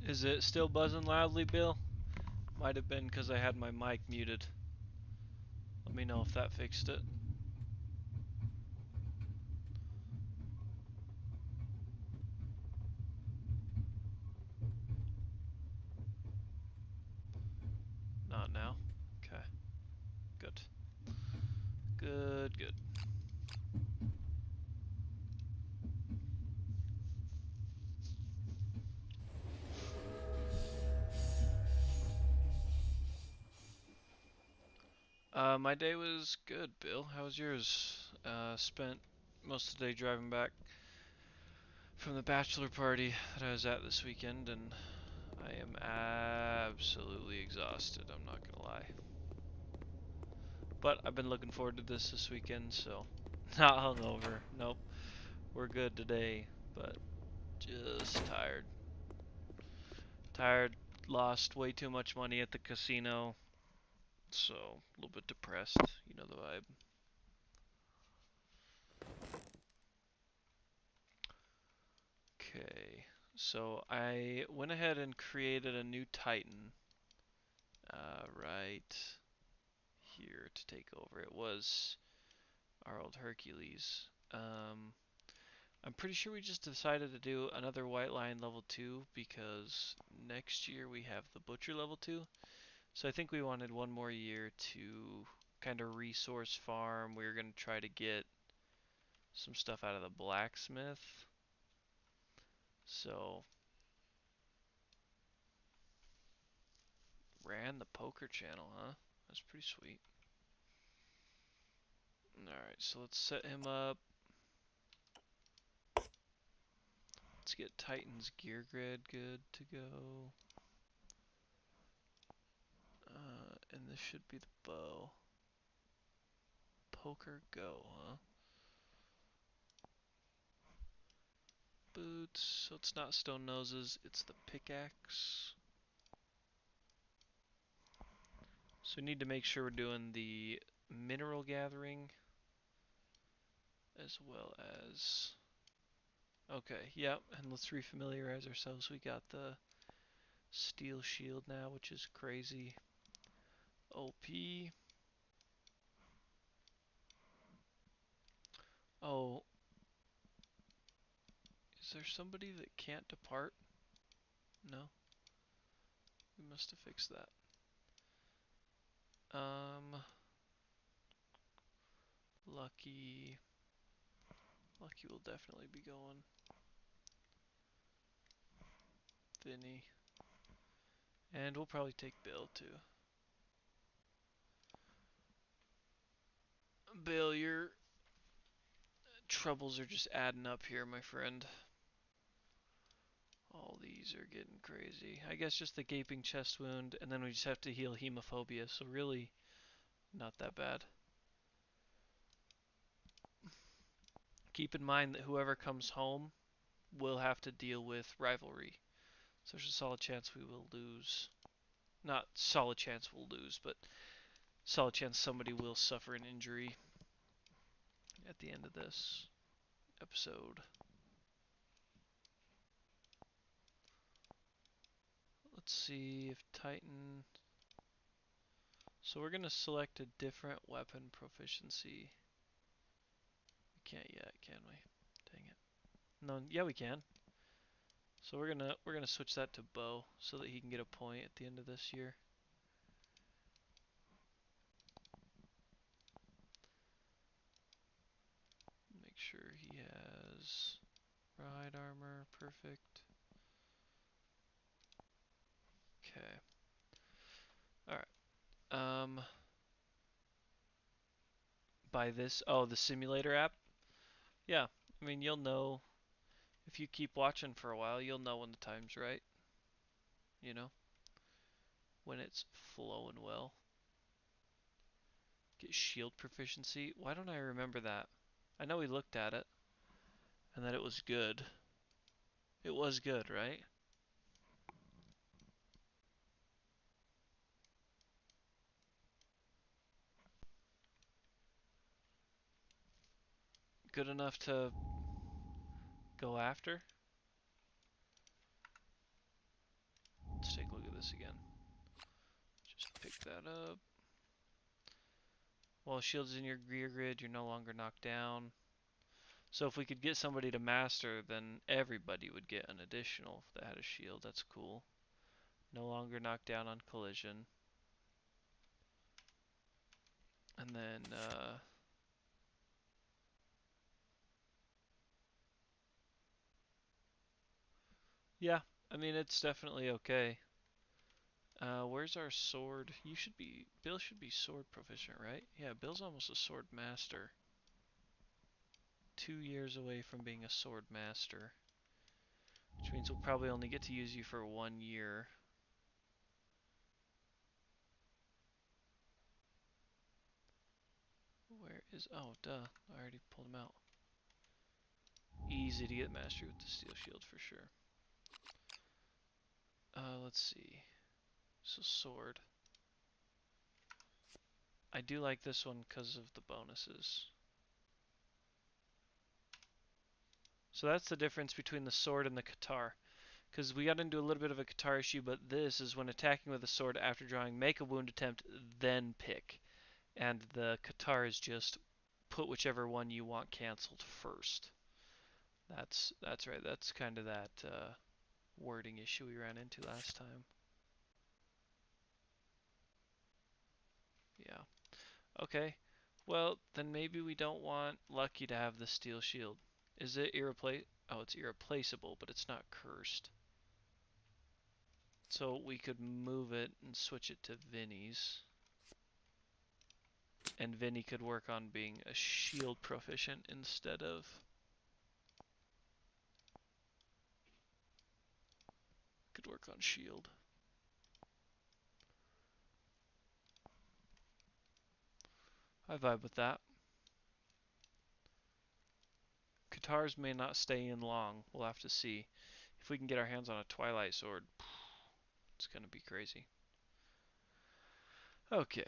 Is it still buzzing loudly, Bill? Might have been because I had my mic muted. Let me know if that fixed it. Not now. Okay. Good. Good, good. My day was good, Bill. How was yours? Spent most of the day driving back from the bachelor party that I was at this weekend, and I am absolutely exhausted, I'm not gonna lie. But I've been looking forward to this weekend, so not hungover. Nope, we're good today, but just tired. Tired, lost way too much money at the casino, so a little bit depressed. You know the vibe. Okay, so I went ahead and created a new Titan right here to take over. It was our old Hercules. I'm pretty sure we just decided to do another White Lion level 2 because next year we have the Butcher level 2. So I think we wanted one more year to kind of resource farm. We were going to try to get some stuff out of the blacksmith. So ran the poker channel, huh? That's pretty sweet. Alright, so let's set him up. Let's get Titan's gear grid good to go. And this should be the bow. Poker go, huh? Boots, so it's not stone noses, it's the pickaxe. So we need to make sure we're doing the mineral gathering as well as... Okay, yep, and let's refamiliarize ourselves. We got the steel shield now, which is crazy. OP. Oh, is there somebody that can't depart? No? We must have fixed that. Lucky. Lucky will definitely be going. Vinny. And we'll probably take Bill too. Bill, your troubles are just adding up here, my friend. All these are getting crazy. I guess just the gaping chest wound, and then we just have to heal hemophobia, so really not that bad. Keep in mind that whoever comes home will have to deal with rivalry. So there's a solid chance we will lose. Not solid chance we'll lose, but solid chance somebody will suffer an injury at the end of this episode. Let's see if Titan... So we're going to select a different weapon proficiency. We can't yet, can we? Dang it. No, yeah we can. So we're gonna switch that to bow so that he can get a point at the end of this year. Make sure he has ride armor, perfect. Okay. Alright. By this, oh, the simulator app? Yeah, I mean, you'll know, if you keep watching for a while, you'll know when the time's right. You know? When it's flowing well. Get shield proficiency. Why don't I remember that? I know we looked at it, and that it was good. It was good, right? Good enough to go after? let's take a look at this again. Just pick that up. While shield's in your gear grid, you're no longer knocked down. So if we could get somebody to master, then everybody would get an additional if they had a shield. That's cool. No longer knocked down on collision. And then, yeah, I mean, it's definitely okay. Where's our sword? Bill should be sword proficient, right? Yeah, Bill's almost a sword master. 2 years away from being a sword master. Which means we'll probably only get to use you for 1 year. Where is... Oh, duh. I already pulled him out. Easy to get mastery with the steel shield for sure. Let's see. So sword. I do like this one because of the bonuses. So that's the difference between the sword and the Katar. Because we got into a little bit of a Katar issue, but this is when attacking with a sword after drawing, make a wound attempt, then pick. And the Katar is just put whichever one you want canceled first. That's right. That's kind of that wording issue we ran into last time. Yeah. Okay. Well, then maybe we don't want Lucky to have the steel shield. Is it Oh, it's irreplaceable, but it's not cursed. So we could move it and switch it to Vinny's. And Vinny could work on being a shield proficient instead of... Could work on shield. I vibe with that. Katars may not stay in long. We'll have to see. If we can get our hands on a Twilight Sword, it's going to be crazy. Okay,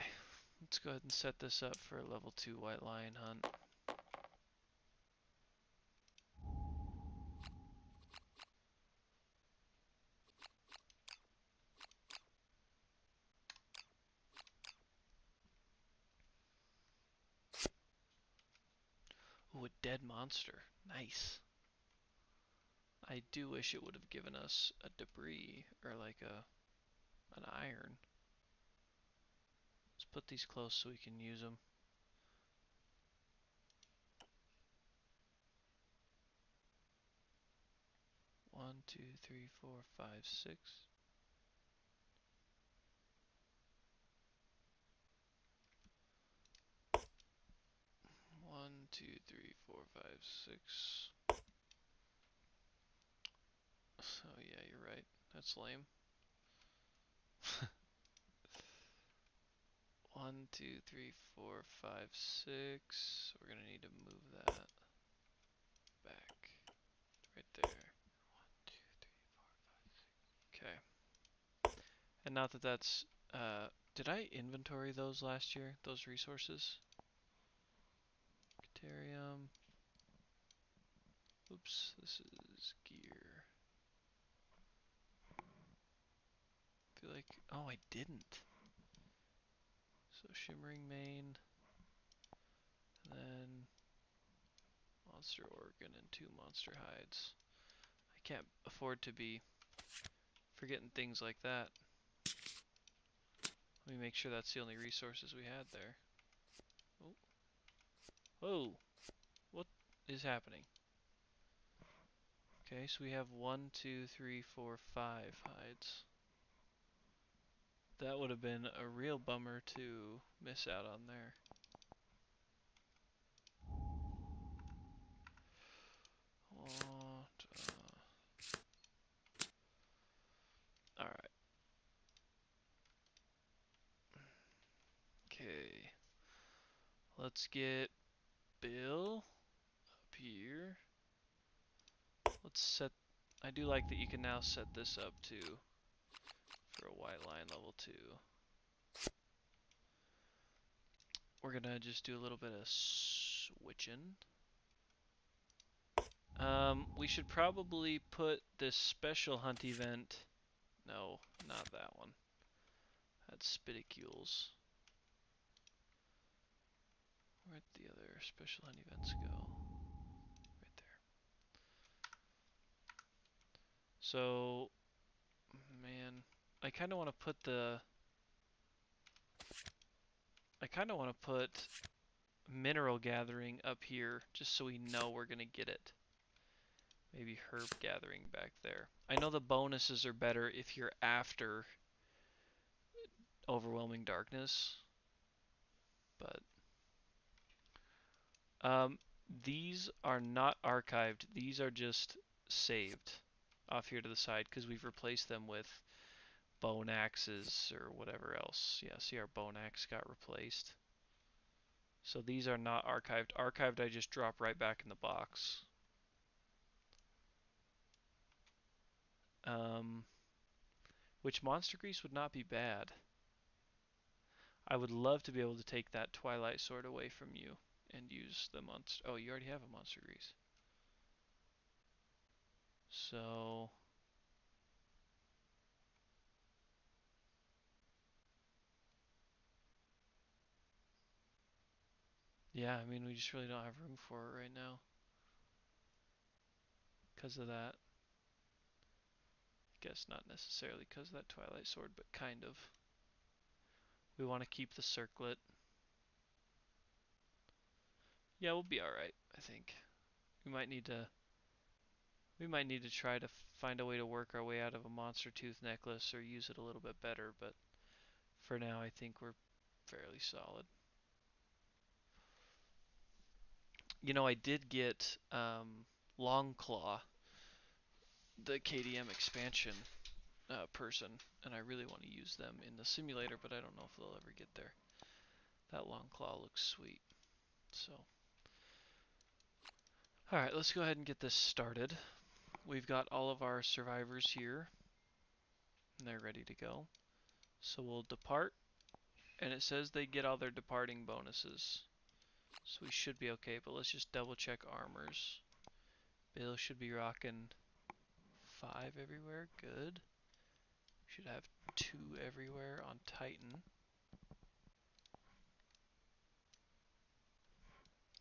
let's go ahead and set this up for a level 2 White Lion hunt. Ooh, a dead monster. Nice. I do wish it would have given us a debris, or like an iron. Let's put these close so we can use them. One, two, three, four, five, six. One, two, three, four, five, six. So yeah, you're right. That's lame. One, two, three, four, five, six. We're gonna need to move that back right there. One, two, three, four, five, six. Okay. And not that that's did I inventory those last year? Those resources? Caterium. Oops, this is gear. I feel like, oh, I didn't. So shimmering mane, and then monster organ and 2 monster hides. I can't afford to be forgetting things like that. Let me make sure that's the only resources we had there. Oh. Whoa! What is happening? Okay, so we have 1, 2, 3, 4, 5 hides. That would have been a real bummer to miss out on there. Alright. Okay. Let's get Bill up here. Let's set... I do like that you can now set this up too for a White Lion level 2. We're gonna just do a little bit of switching. We should probably put this special hunt event No, not that one. That's Spidicules. Where'd the other special hunt events go? Right there. So, man, I kind of want to put the... I kind of want to put mineral gathering up here, just so we know we're going to get it. Maybe herb gathering back there. I know the bonuses are better if you're after overwhelming darkness, but these are not archived. These are just saved off here to the side because we've replaced them with bone axes or whatever else. Yeah, see our bone axe got replaced. So these are not archived. Archived I just drop right back in the box. Which monster grease would not be bad. I would love to be able to take that Twilight Sword away from you and use the monster. Oh, you already have a monster grease. So yeah, I mean we just really don't have room for it right now because of that. I guess not necessarily because of that Twilight Sword, but kind of. We want to keep the circlet. Yeah, we'll be all right, I think. We might need to try to find a way to work our way out of a monster tooth necklace or use it a little bit better, but for now I think we're fairly solid. You know, I did get Longclaw, the KDM expansion person, and I really want to use them in the simulator, but I don't know if they'll ever get there. That Longclaw looks sweet. So, alright, let's go ahead and get this started. We've got all of our survivors here, and they're ready to go. So we'll depart, and it says they get all their departing bonuses. So we should be okay, but let's just double check armors. Bill should be rocking 5 everywhere, good. Should have 2 everywhere on Titan.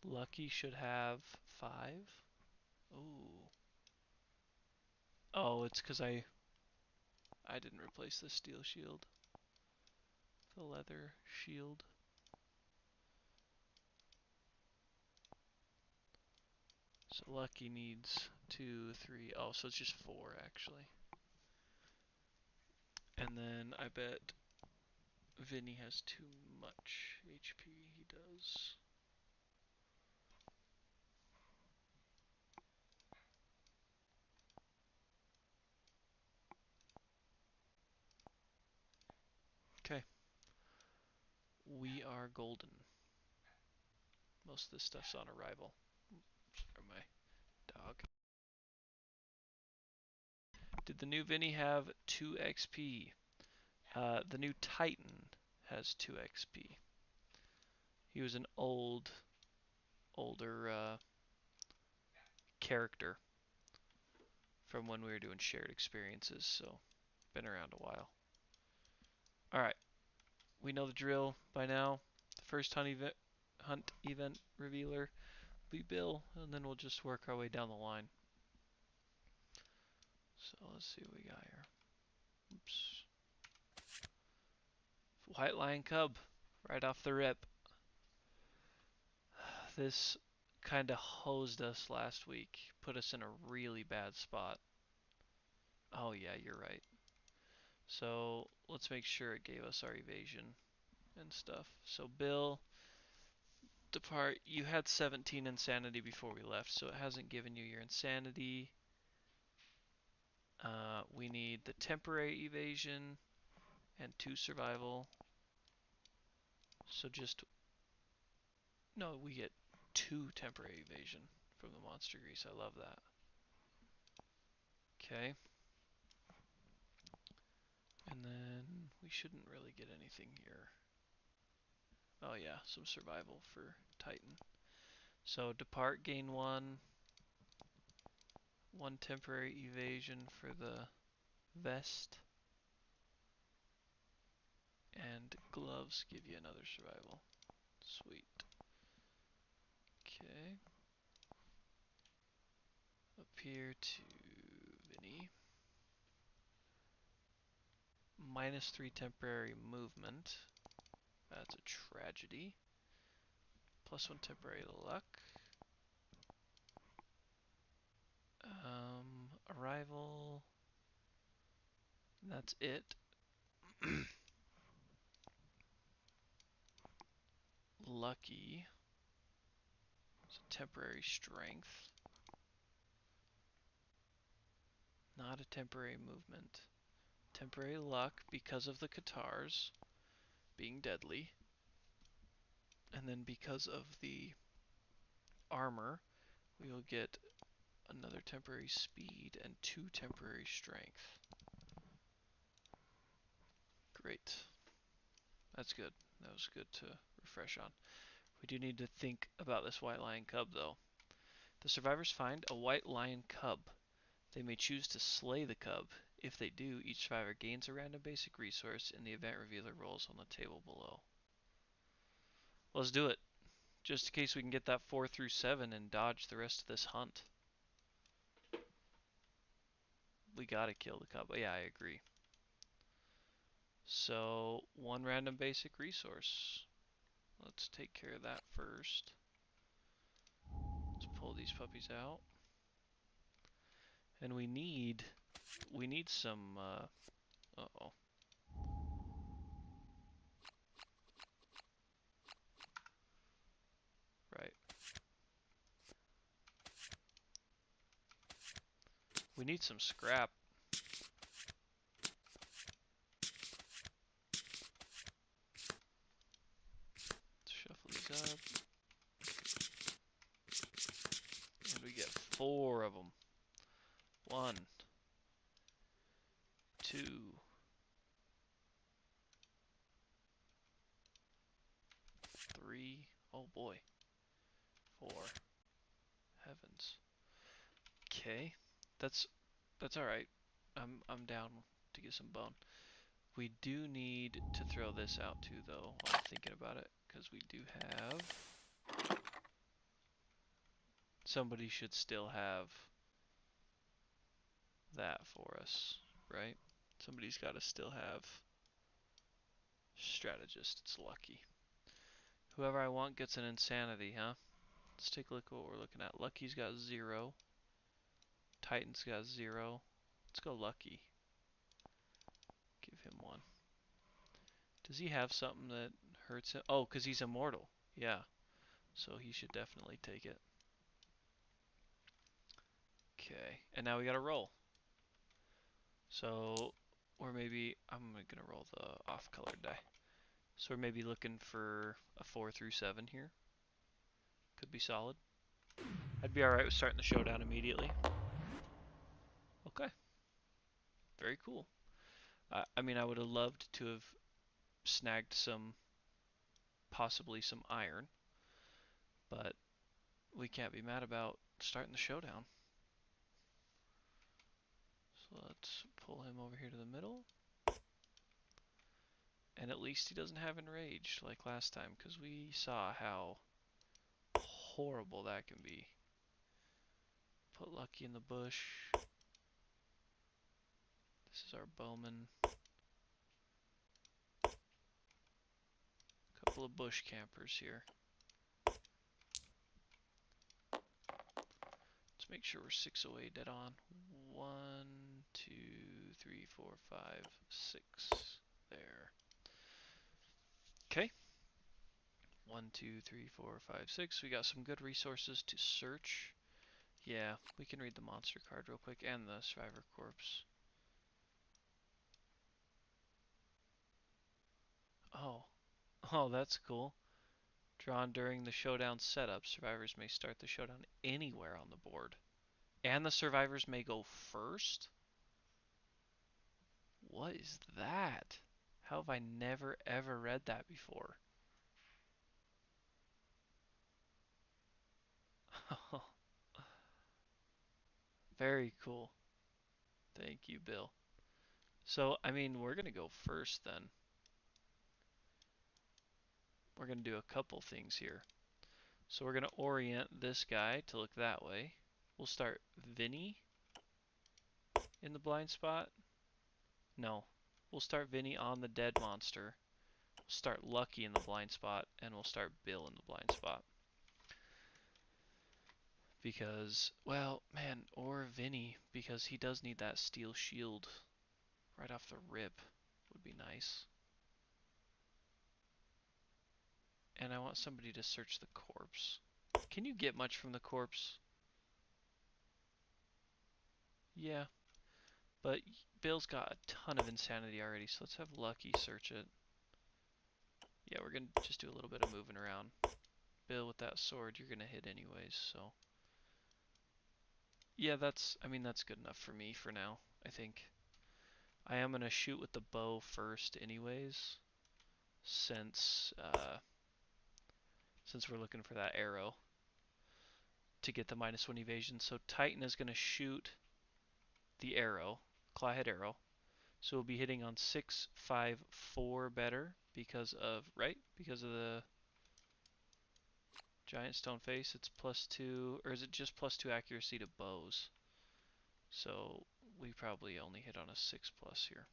Lucky should have 5. Ooh. Oh, it's because I didn't replace the steel shield. The leather shield. So Lucky needs 2, 3. Oh, so it's just 4 actually. And then I bet Vinny has too much HP. He does. Okay. We are golden. Most of this stuff's on arrival. Or my dog. Did the new Vinny have 2 XP? The new Titan has 2 XP. He was an older character from when we were doing shared experiences, so been around a while. Alright, we know the drill by now. The first hunt event revealer will be Bill, and then we'll just work our way down the line. So let's see what we got here. Oops. White Lion Cub, right off the rip. This kind of hosed us last week, put us in a really bad spot. Oh yeah, you're right. So let's make sure it gave us our evasion and stuff. So Bill, depart. You had 17 insanity before we left, so it hasn't given you your insanity. We need the temporary evasion and 2 survival. So just, no, we get 2 temporary evasion from the monster grease. I love that. Okay. And then we shouldn't really get anything here. Oh yeah, some survival for Titan. So depart, gain 1. 1 temporary evasion for the vest. And gloves give you another survival. Sweet. Okay. Up here to Vinny. -3 temporary movement. That's a tragedy. +1 temporary luck. Arrival. That's it. Lucky. So temporary strength. Not a temporary movement. Temporary luck because of the Catars being deadly. And then because of the armor, we will get another temporary speed and 2 temporary strength. Great. That's good. That was good to refresh on. We do need to think about this white lion cub though. The survivors find a white lion cub. They may choose to slay the cub. If they do, each survivor gains a random basic resource in the event revealer rolls on the table below. Let's do it. Just in case we can get that 4 through 7 and dodge the rest of this hunt. We gotta kill the cub. Yeah, I agree. So, 1 random basic resource. Let's take care of that first. Let's pull these puppies out. And we need some, uh-oh. Right. We need some scrap. Let's shuffle these up. And we get 4 of them. 1, 2, 3. Oh boy. 4. Heavens. Okay. That's alright. I'm down to get some bone. We do need to throw this out too though, while I'm thinking about it, because we do have somebody should still have that for us, right? Somebody's got to still have strategist. It's lucky. Whoever I want gets an insanity, huh? Let's take a look at what we're looking at. Lucky's got 0. Titan's got 0. Let's go Lucky. Give him 1. Does he have something that hurts him? Oh, because he's immortal. Yeah. So he should definitely take it. Okay. And now we gotta roll. So I'm gonna roll the off-colored die. So we're maybe looking for a 4 through 7 here. Could be solid. I'd be alright with starting the showdown immediately. Okay. Very cool. I mean, I would have loved to have snagged possibly some iron, but we can't be mad about starting the showdown. So let's pull him over here to the middle. And at least he doesn't have enraged like last time, because we saw how horrible that can be. Put Lucky in the bush. This is our bowman. Couple of bush campers here. Let's make sure we're 6 away dead on. 1, 2, 3, 4, 5, 6. There. Okay. 1, 2, 3, 4, 5, 6. We got some good resources to search. Yeah, we can read the monster card real quick and the survivor corpse. Oh. Oh, that's cool. Drawn during the showdown setup, survivors may start the showdown anywhere on the board. And the survivors may go first? What is that? How have I never ever read that before? Very cool. Thank you, Bill. So, I mean, we're gonna go first then. we're going to do a couple things here. So we're going to orient this guy to look that way. We'll start Vinny in the blind spot. No, we'll start Vinny on the dead monster. We'll start Lucky in the blind spot, and we'll start Bill in the blind spot. Because, well, man, or Vinny, because he does need that steel shield right off the rip. Would be nice. And I want somebody to search the corpse. Can you get much from the corpse? Yeah, but Bill's got a ton of insanity already, so let's have Lucky search it. Yeah, we're gonna just do a little bit of moving around. Bill, with that sword, you're gonna hit anyways, so. Yeah, that's good enough for me for now, I think. I am gonna shoot with the bow first anyways, since we're looking for that arrow to get the -1 evasion. So Titan is gonna shoot the arrow, clawhead arrow. So we'll be hitting on 6, 5, 4 better because of the giant stone face. It's +2, or is it just +2 accuracy to bows? So we probably only hit on a 6+ here.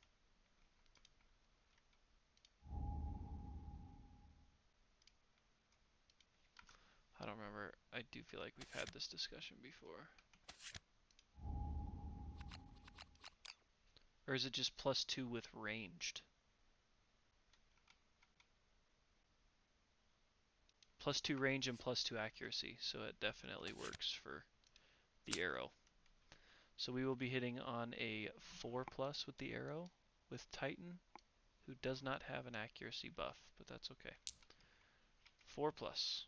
I don't remember. I do feel like we've had this discussion before. Or is it just +2 with ranged? +2 range and +2 accuracy, so it definitely works for the arrow. So we will be hitting on a 4+ with the arrow with Titan, who does not have an accuracy buff, but that's okay. 4+.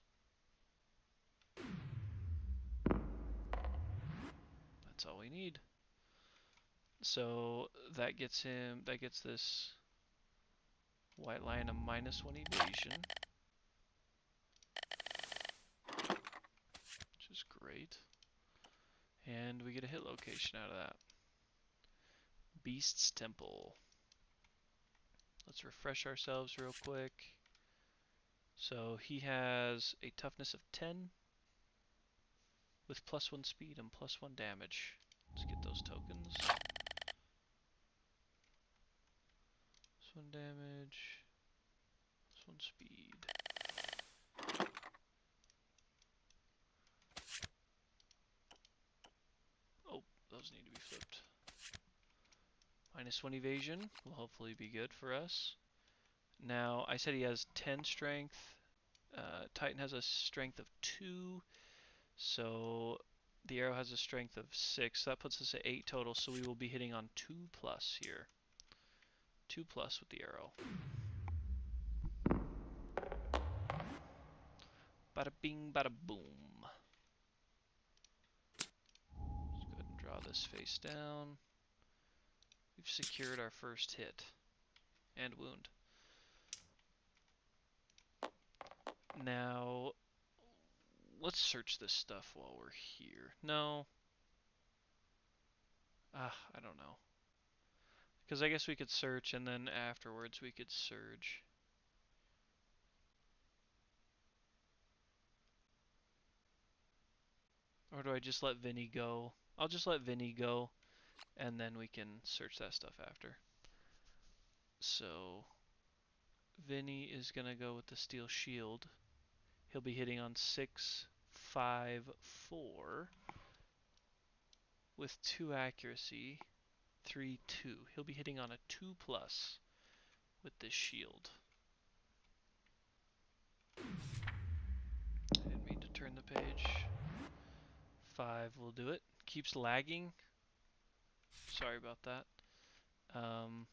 That's all we need. So that gets this white lion a -1 evasion, which is great. And we get a hit location out of that. Beast's Temple. Let's refresh ourselves real quick. So he has a toughness of 10 with +1 speed and +1 damage. Let's get those tokens. +1 damage, +1 speed. Oh, those need to be flipped. -1 evasion will hopefully be good for us. Now, I said he has 10 strength. Titan has a strength of 2. So the arrow has a strength of 6. So that puts us at 8 total. So we will be hitting on 2+ here. 2+ with the arrow. Bada bing, bada boom. Let's go ahead and draw this face down. We've secured our first hit and wound. Now, let's search this stuff while we're here. No. I don't know. Because I guess we could search and then afterwards we could surge. Or do I just let Vinny go? I'll just let Vinny go and then we can search that stuff after. So, Vinny is going to go with the steel shield. He'll be hitting on 6, 5, 4 with 2 accuracy, 3, 2. He'll be hitting on a 2+ with this shield. I didn't mean to turn the page. 5 will do it. Keeps lagging. Sorry about that. I'm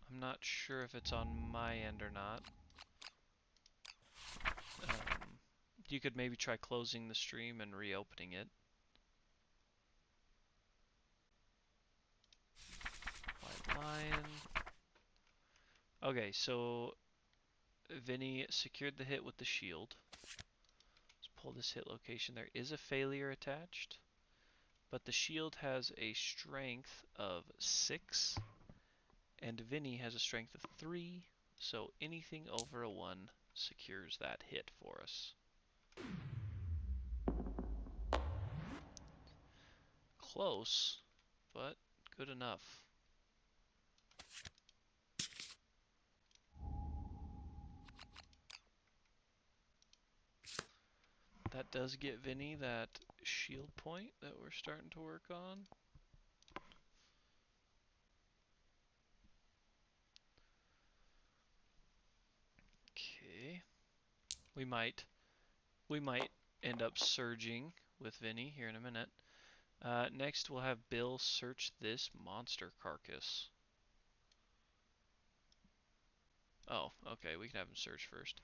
not sure if it's on my end or not. You could maybe try closing the stream and reopening it. White lion. Okay, so Vinny secured the hit with the shield. Let's pull this hit location. There is a failure attached, but the shield has a strength of 6, and Vinny has a strength of 3, so anything over a 1 secures that hit for us. Close, but good enough. That does get Vinny that shield point that we're starting to work on. Okay. We might end up surging with Vinny here in a minute. Next, we'll have Bill search this monster carcass. Oh, okay, we can have him search first.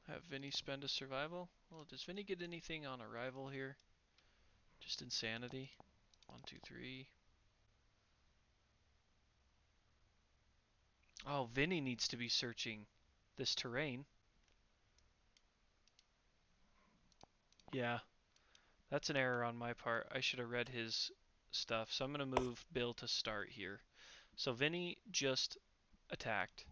Have Vinny spend a survival? Well, does Vinny get anything on arrival here? Just insanity. 1, 2, 3. Oh, Vinny needs to be searching this terrain. Yeah, that's an error on my part. I should have read his stuff. So I'm going to move Bill to start here. So Vinny just attacked.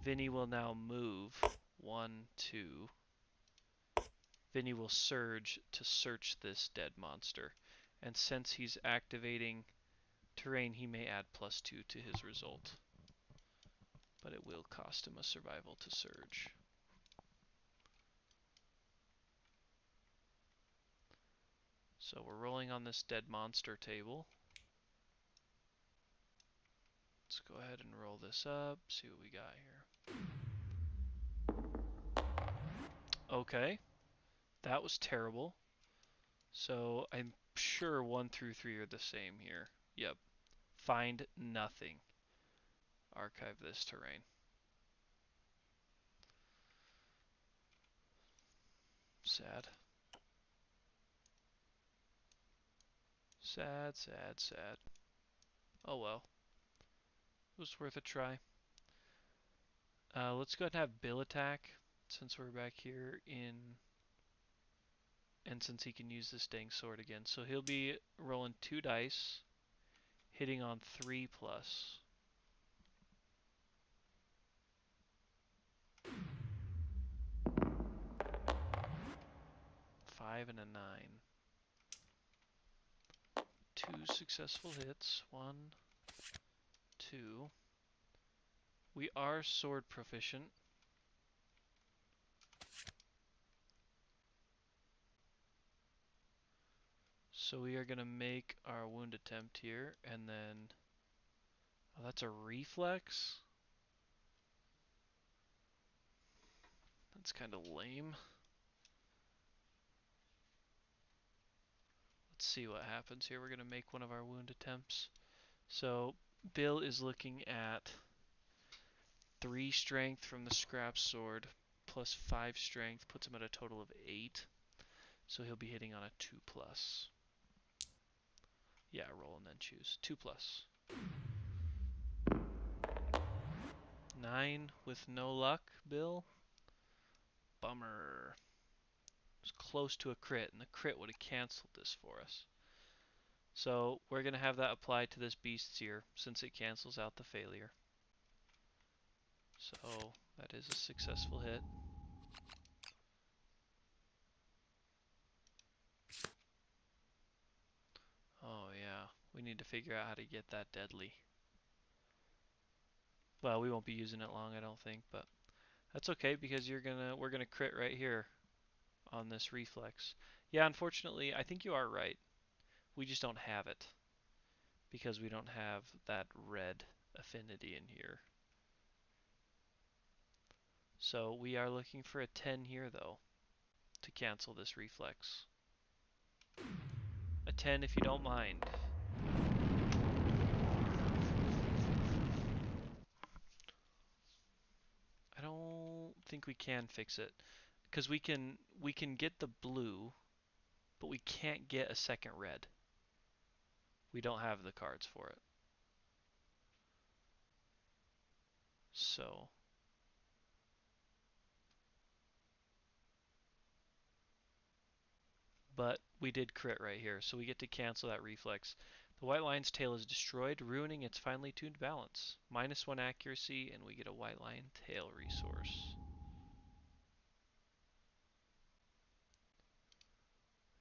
Vinny will now move 1, 2. Vinny will surge to search this dead monster. And since he's activating terrain, he may add +2 to his result. But it will cost him a survival to surge. So we're rolling on this dead monster table. Let's go ahead and roll this up, see what we got here. Okay, that was terrible. So I'm sure 1 through 3 are the same here. Yep. Find nothing. Archive this terrain. Sad. Sad, sad, sad. Oh well. It was worth a try. Let's go ahead and have Bill attack, since we're back here in... And since he can use this dang sword again. So he'll be rolling 2 dice, hitting on 3+. 5 and a 9. 2 successful hits. 1, 2. We are sword proficient. So we are going to make our wound attempt here, and then... Oh, that's a reflex? That's kind of lame. Let's see what happens here. We're going to make one of our wound attempts. So Bill is looking at 3 strength from the scrap sword, plus 5 strength, puts him at a total of 8. So he'll be hitting on a 2+. Yeah, roll and then choose. 2+. 9 with no luck, Bill. Bummer. It was close to a crit, and the crit would have canceled this for us. So we're going to have that applied to this beast's ear, since it cancels out the failure. So that is a successful hit. Oh yeah, we need to figure out how to get that deadly. Well, we won't be using it long, I don't think, but that's okay because we're gonna crit right here on this reflex. Yeah, unfortunately, I think you are right. We just don't have it because we don't have that red affinity in here. So we are looking for a 10 here though to cancel this reflex. A 10 if you don't mind. I don't think we can fix it because we can get the blue, but we can't get a second red. We don't have the cards for it. So but we did crit right here, so we get to cancel that reflex. The white lion's tail is destroyed, ruining its finely tuned balance. -1 accuracy, and we get a white lion tail resource.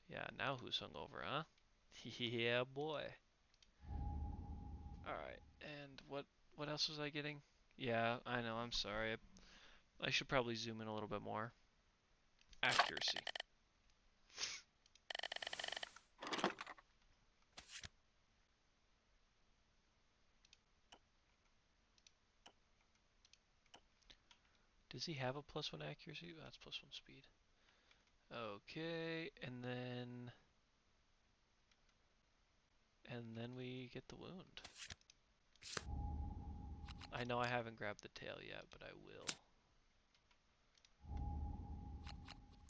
Yeah, now who's hungover, huh? Yeah, boy. Alright, and what else was I getting? Yeah, I know, I'm sorry. I should probably zoom in a little bit more. Accuracy. Does he have a +1 accuracy? Oh, that's +1 speed. Okay, and then we get the wound. I know I haven't grabbed the tail yet, but I will.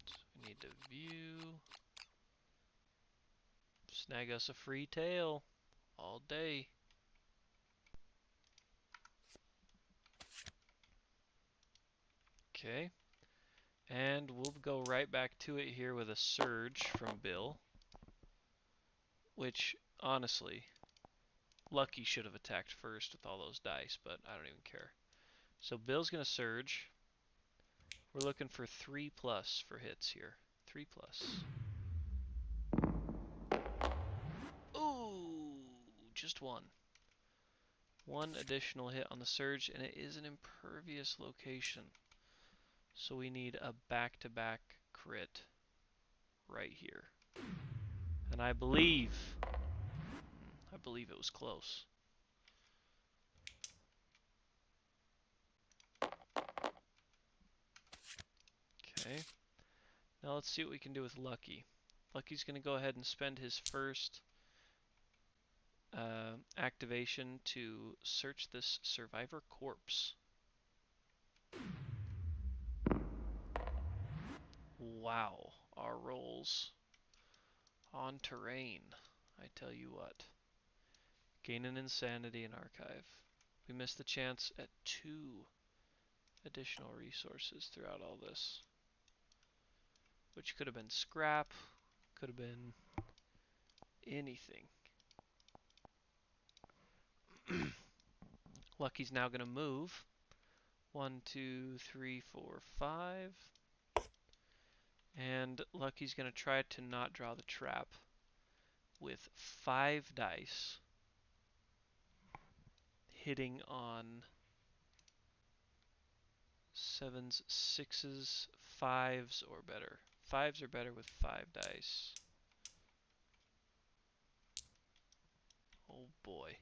So we need to view. Snag us a free tail all day. Okay. And we'll go right back to it here with a surge from Bill. Which, honestly, Lucky should have attacked first with all those dice, but I don't even care. So Bill's going to surge. We're looking for 3+ for hits here. 3+. Ooh, just one. One additional hit on the surge, and it is an impervious location. So we need a back-to-back crit right here. And I believe it was close. Okay. Now let's see what we can do with Lucky. Lucky's going to go ahead and spend his first activation to search this survivor corpse. Wow, our rolls on terrain. I tell you what. Gain an insanity in archive. We missed the chance at 2 additional resources throughout all this. Which could have been scrap, could have been anything. Lucky's now going to move. 1, 2, 3, 4, 5. And Lucky's going to try to not draw the trap with 5 dice, hitting on 7s, 6s, 5s, or better. 5s or better with 5 dice. Oh boy.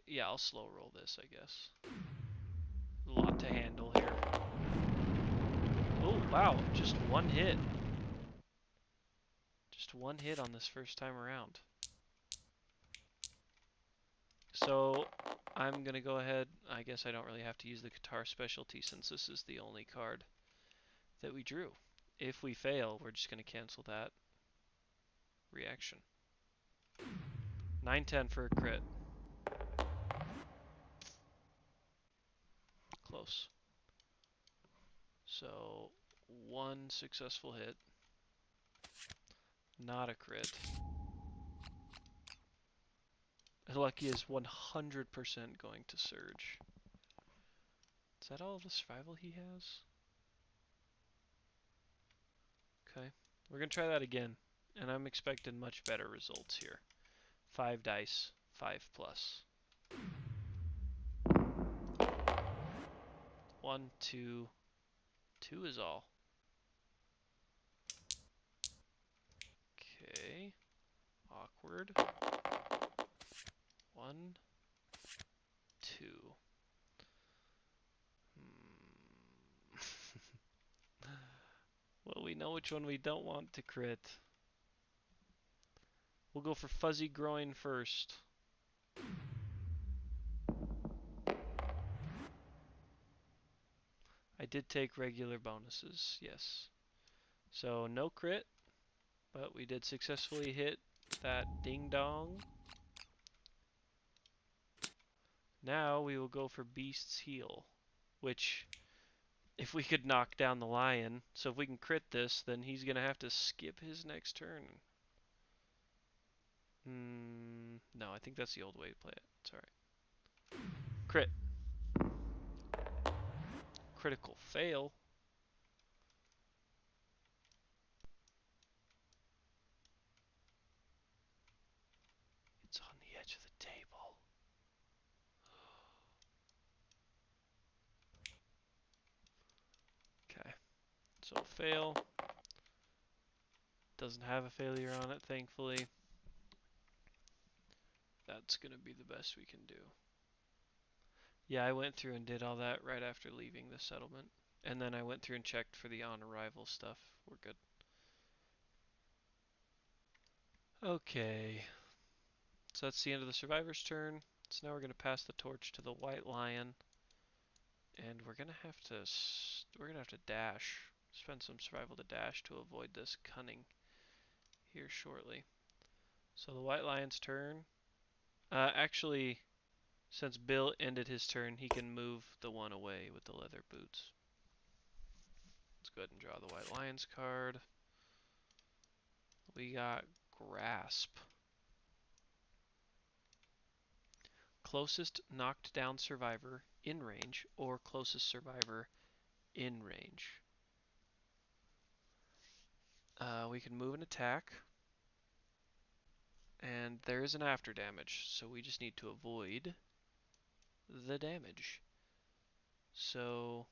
Yeah, I'll slow roll this, I guess. A lot to handle here. Oh, wow, just one hit. Just one hit on this first time around. So, I'm going to go ahead. I guess I don't really have to use the Qatar specialty since this is the only card that we drew. If we fail, we're just going to cancel that reaction. 9-10 for a crit. Close. So, 1 successful hit. Not a crit. Lucky is 100% going to surge. Is that all the survival he has? Okay. We're going to try that again. And I'm expecting much better results here. 5 dice, 5+. 1, 2, 2 is all. Okay. Awkward. 1, 2. Well, we know which one we don't want to crit. We'll go for Fuzzy Groin first. I did take regular bonuses, yes. So no crit, but we did successfully hit that ding dong. Now we will go for Beast's Heal, which if we could knock down the lion, so if we can crit this, then he's going to have to skip his next turn. No, I think that's the old way to play it. It's alright. Crit. Critical fail. It's on the edge of the table. Okay, so fail. Doesn't have a failure on it, thankfully. That's gonna be the best we can do. Yeah, I went through and did all that right after leaving the settlement. And then I went through and checked for the on arrival stuff. We're good. Okay. So that's the end of the survivor's turn. So now we're gonna pass the torch to the white lion. And we're gonna have to dash. Spend some survival to dash to avoid this cunning here shortly. So the white lion's turn. Actually, since Bill ended his turn, he can move the one away with the leather boots. Let's go ahead and draw the white lion's card. We got Grasp. Closest knocked down survivor in range or closest survivor in range. We can move and attack. And there is an after damage, so we just need to avoid the damage. So,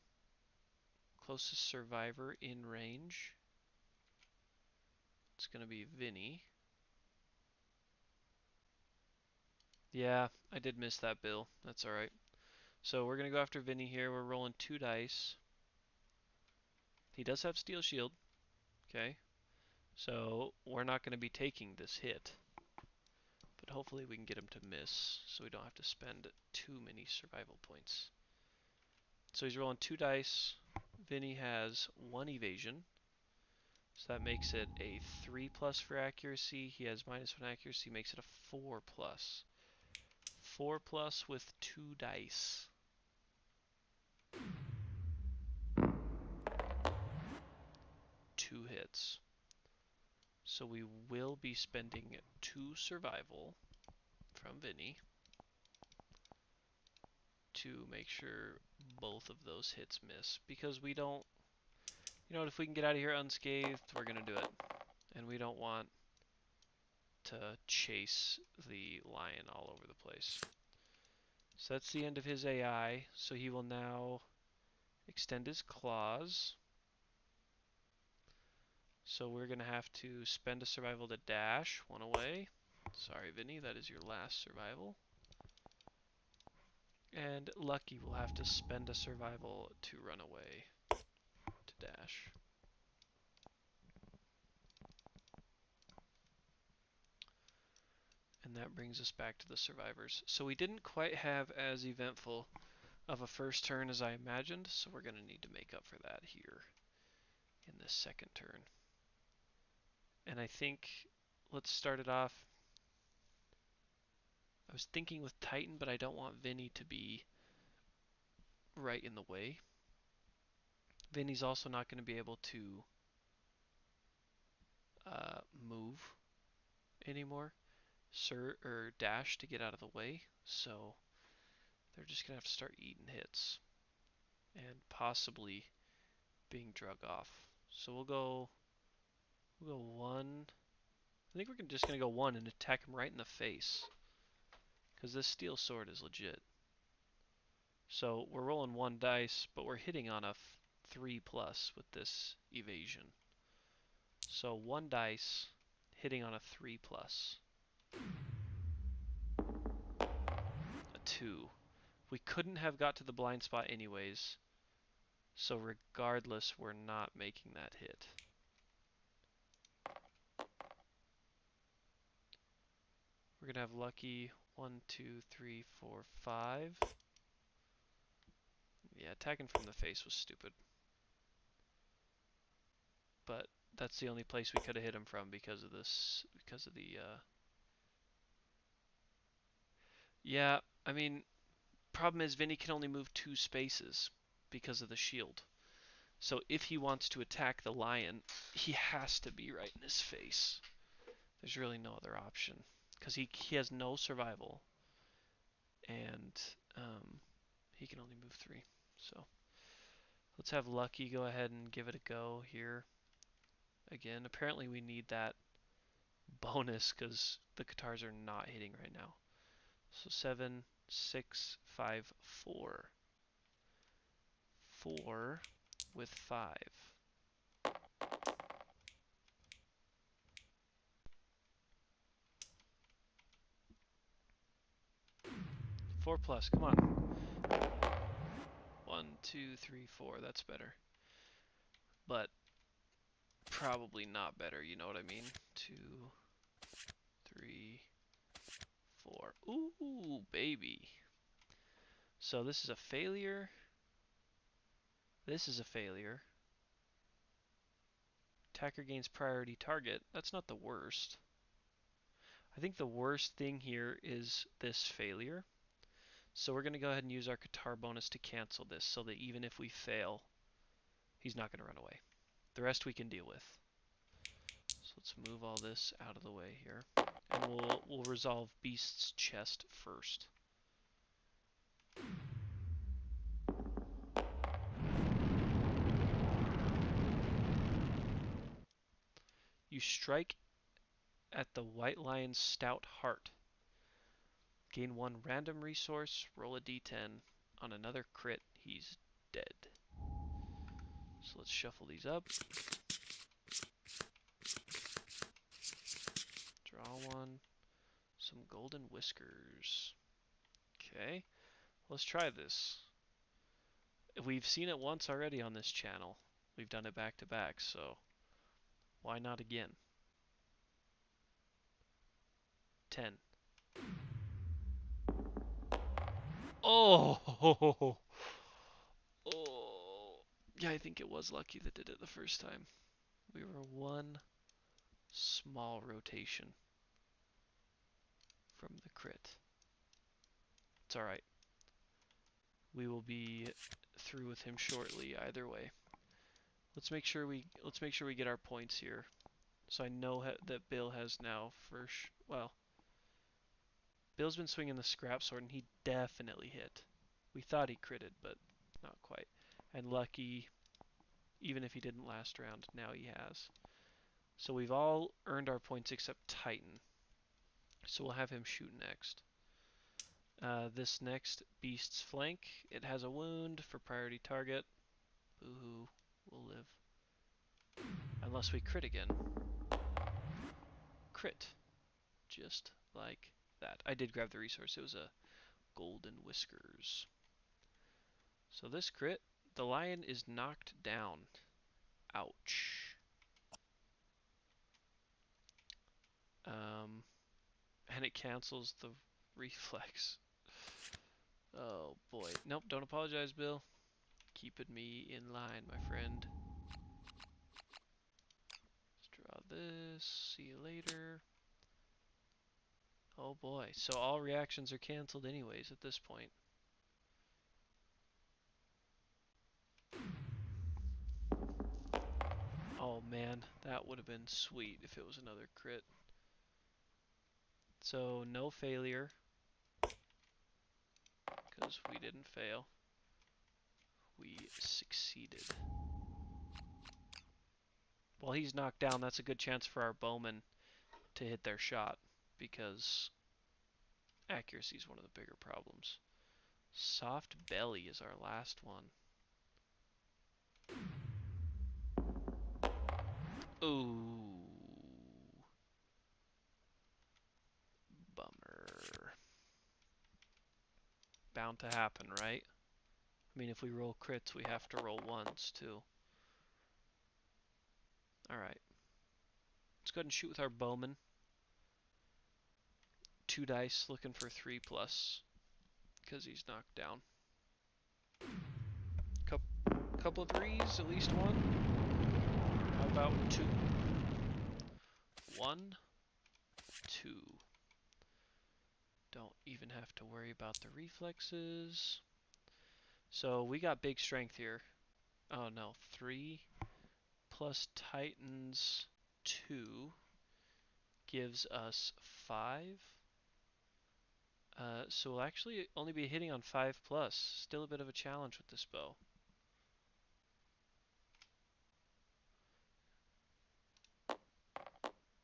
closest survivor in range. It's going to be Vinny. Yeah, I did miss that, Bill. That's alright. So we're going to go after Vinny here. We're rolling 2 dice. He does have Steel Shield. Okay. So we're not going to be taking this hit. But hopefully we can get him to miss so we don't have to spend too many survival points. So he's rolling 2 dice. Vinny has 1 evasion. So that makes it a 3+ for accuracy. He has -1 accuracy, makes it a 4+. 4+ with 2 dice. 2 hits. So we will be spending 2 survival from Vinny to make sure both of those hits miss. Because we don't, if we can get out of here unscathed, we're going to do it. And we don't want to chase the lion all over the place. So that's the end of his AI. So he will now extend his claws. So we're going to have to spend a survival to dash 1 away. Sorry, Vinny, that is your last survival. And Lucky will have to spend a survival to run away to dash. And that brings us back to the survivors. So we didn't quite have as eventful of a first turn as I imagined, so we're going to need to make up for that here in this second turn. And I think, let's start it off. I was thinking with Titan, but I don't want Vinny to be right in the way. Vinny's also not going to be able to move anymore, or dash to get out of the way. So they're just going to have to start eating hits and possibly being drug off. So we'll go 1. I think we're just going to go 1 and attack him right in the face, because this steel sword is legit. So we're rolling 1 dice, but we're hitting on a 3+ with this evasion. So 1 dice, hitting on a 3+. A 2. We couldn't have got to the blind spot anyways, so regardless, we're not making that hit. We're going to have Lucky 1, 2, 3, 4, 5. Yeah, attacking from the face was stupid. But that's the only place we could have hit him from because of this, Yeah, I mean, problem is Vinny can only move 2 spaces because of the shield. So if he wants to attack the lion, he has to be right in his face. There's really no other option. because he has no survival, and he can only move 3. So let's have Lucky go ahead and give it a go here. Again, apparently we need that bonus because the Cathars are not hitting right now. So 7, 6, 5, 4. 4 with 5. 4 plus, come on. 1, 2, 3, 4, that's better. But probably not better, you know what I mean? 2, 3, 4. Ooh, baby. So this is a failure. This is a failure. Attacker gains priority target. That's not the worst. I think the worst thing here is this failure. So we're going to go ahead and use our Cathar bonus to cancel this so that even if we fail, he's not going to run away. The rest we can deal with. So let's move all this out of the way here. And we'll resolve Beast's chest first. You strike at the White Lion's stout heart. Gain 1 random resource, roll a d10. On another crit, he's dead. So let's shuffle these up. Draw 1. Some golden whiskers. Okay, let's try this. We've seen it once already on this channel. We've done it back to back, so why not again? 10. Oh! Oh! Yeah, I think it was Lucky that did it the first time. We were 1 small rotation from the crit. It's alright. We will be through with him shortly either way. Let's make sure we get our points here. So I know that Bill has now well, Bill's been swinging the scrap sword and he definitely hit. We thought he critted, but not quite. And Lucky, even if he didn't last round, now he has. So we've all earned our points except Titan. So we'll have him shoot next. This next Beast's flank, it has a wound for priority target. Boo-hoo, we'll live. Unless we crit again. Crit. Just like that. I did grab the resource. It was a golden whiskers. So this crit, the lion is knocked down. Ouch. And it cancels the reflex. Oh boy. Nope, don't apologize, Bill. Keeping me in line, my friend. Let's draw this. See you later. Oh boy. So all reactions are canceled anyways at this point. Oh man, that would have been sweet if it was another crit. So no failure, because we didn't fail. We succeeded. While he's knocked down, that's a good chance for our bowmen to hit their shot, because accuracy is one of the bigger problems. Soft belly is our last one. Ooh. Bummer. Bound to happen, right? I mean, if we roll crits, we have to roll ones, too. Alright. Let's go ahead and shoot with our bowman. 2 dice, looking for 3 plus, because he's knocked down. Couple of threes, at least one. How about 2? 1, 2. Don't even have to worry about the reflexes. So we got big strength here. Oh no, 3 plus Titan's 2 gives us 5. So we'll actually only be hitting on 5 plus. Still a bit of a challenge with this bow.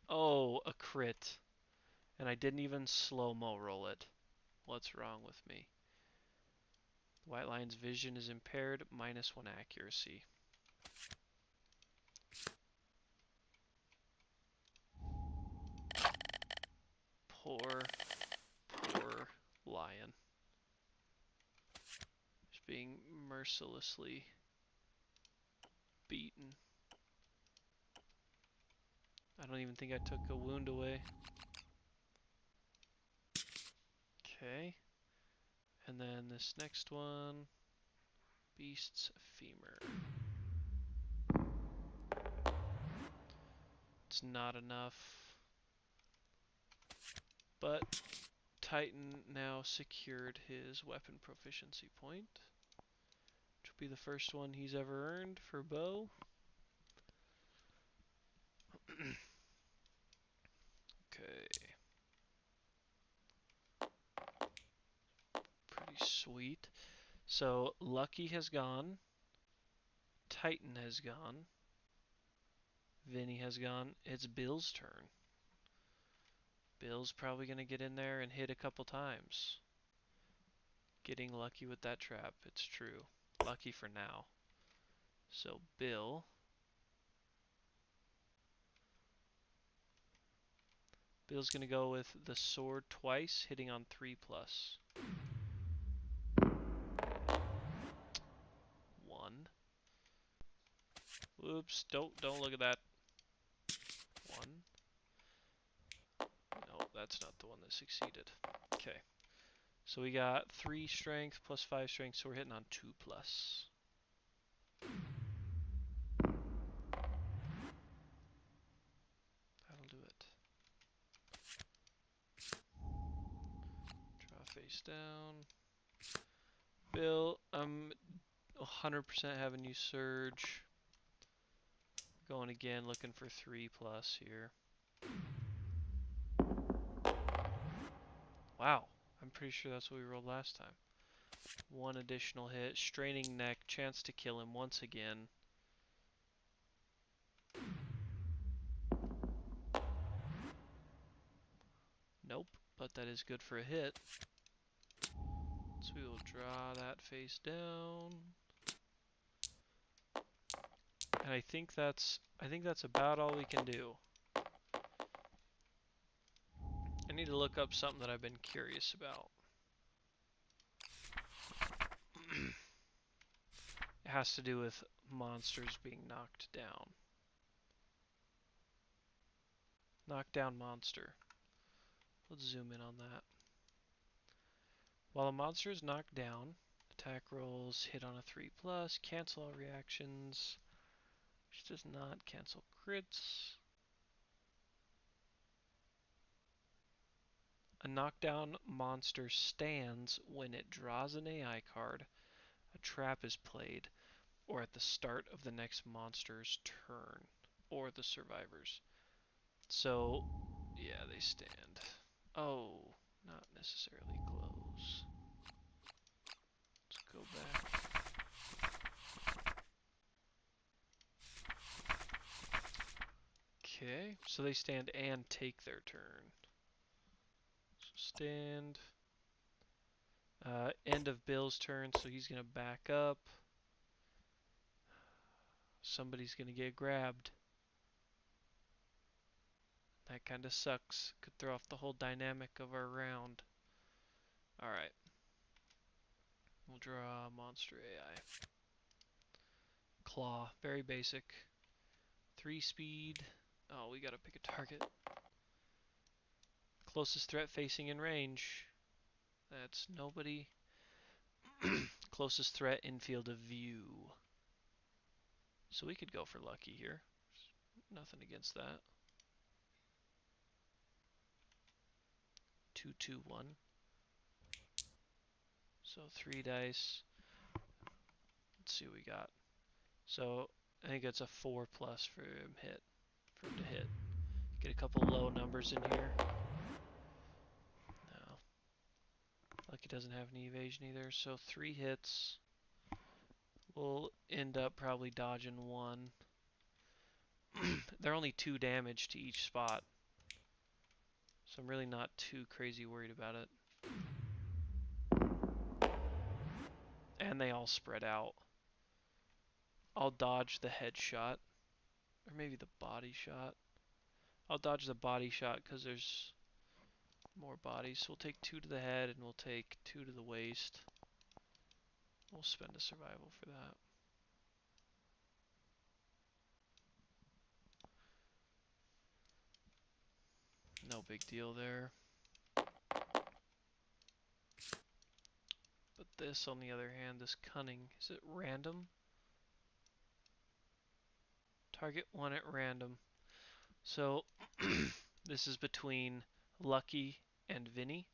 Oh, a crit. And I didn't even slow-mo roll it. What's wrong with me? White Lion's vision is impaired, -1 accuracy. Poor lion. Just being mercilessly beaten. I don't even think I took a wound away. Okay. And then this next one, Beast's Femur. It's not enough. But Titan now secured his weapon proficiency point, which will be the first one he's ever earned for bow. Okay. Pretty sweet. So Lucky has gone. Titan has gone. Vinny has gone. It's Bill's turn. Bill's probably going to get in there and hit a couple times. Getting lucky with that trap, it's true. Lucky for now. So Bill's going to go with the sword twice, hitting on 3+. 1. Whoops, don't look at that. 1. No, that's not the one that succeeded. Okay. So we got 3 strength plus 5 strength, so we're hitting on 2+. That'll do it. Draw face down. Bill, I'm 100% having you surge. Going again, looking for 3+ here. Wow, I'm pretty sure that's what we rolled last time. 1 additional hit, straining neck, chance to kill him once again. Nope, but that is good for a hit. So we will draw that face down. And I think that's about all we can do. I need to look up something that I've been curious about. It has to do with monsters being knocked down. Knockdown monster. Let's zoom in on that. While a monster is knocked down, attack rolls hit on a 3+, cancel all reactions, which does not cancel crits. A knockdown monster stands when it draws an AI card, a trap is played, or at the start of the next monster's turn, or the survivors. So, yeah, they stand. Oh, not necessarily close. Let's go back. Okay, so they stand and take their turn. So stand. End of Bill's turn, so he's going to back up. Somebody's going to get grabbed. That kind of sucks. Could throw off the whole dynamic of our round. Alright. We'll draw Monster AI. Claw. Very basic. 3 speed. Oh, we gotta pick a target. Closest threat facing in range. That's nobody. Closest threat in field of view. So we could go for lucky here. Nothing against that. 2, 2, 1. So 3 dice. Let's see what we got. So I think it's a 4+ for him to hit. Get a couple low numbers in here. No. Lucky doesn't have any evasion either, so 3 hits. We'll end up probably dodging 1. They're only 2 damage to each spot, so I'm really not too crazy worried about it. And they all spread out. I'll dodge the headshot, or maybe the body shot. I'll dodge the body shot because there's more bodies. So we'll take 2 to the head and we'll take 2 to the waist. We'll spend a survival for that. No big deal there. But this, on the other hand, this cunning, is it random? Target 1 at random. So this is between Lucky and Vinny.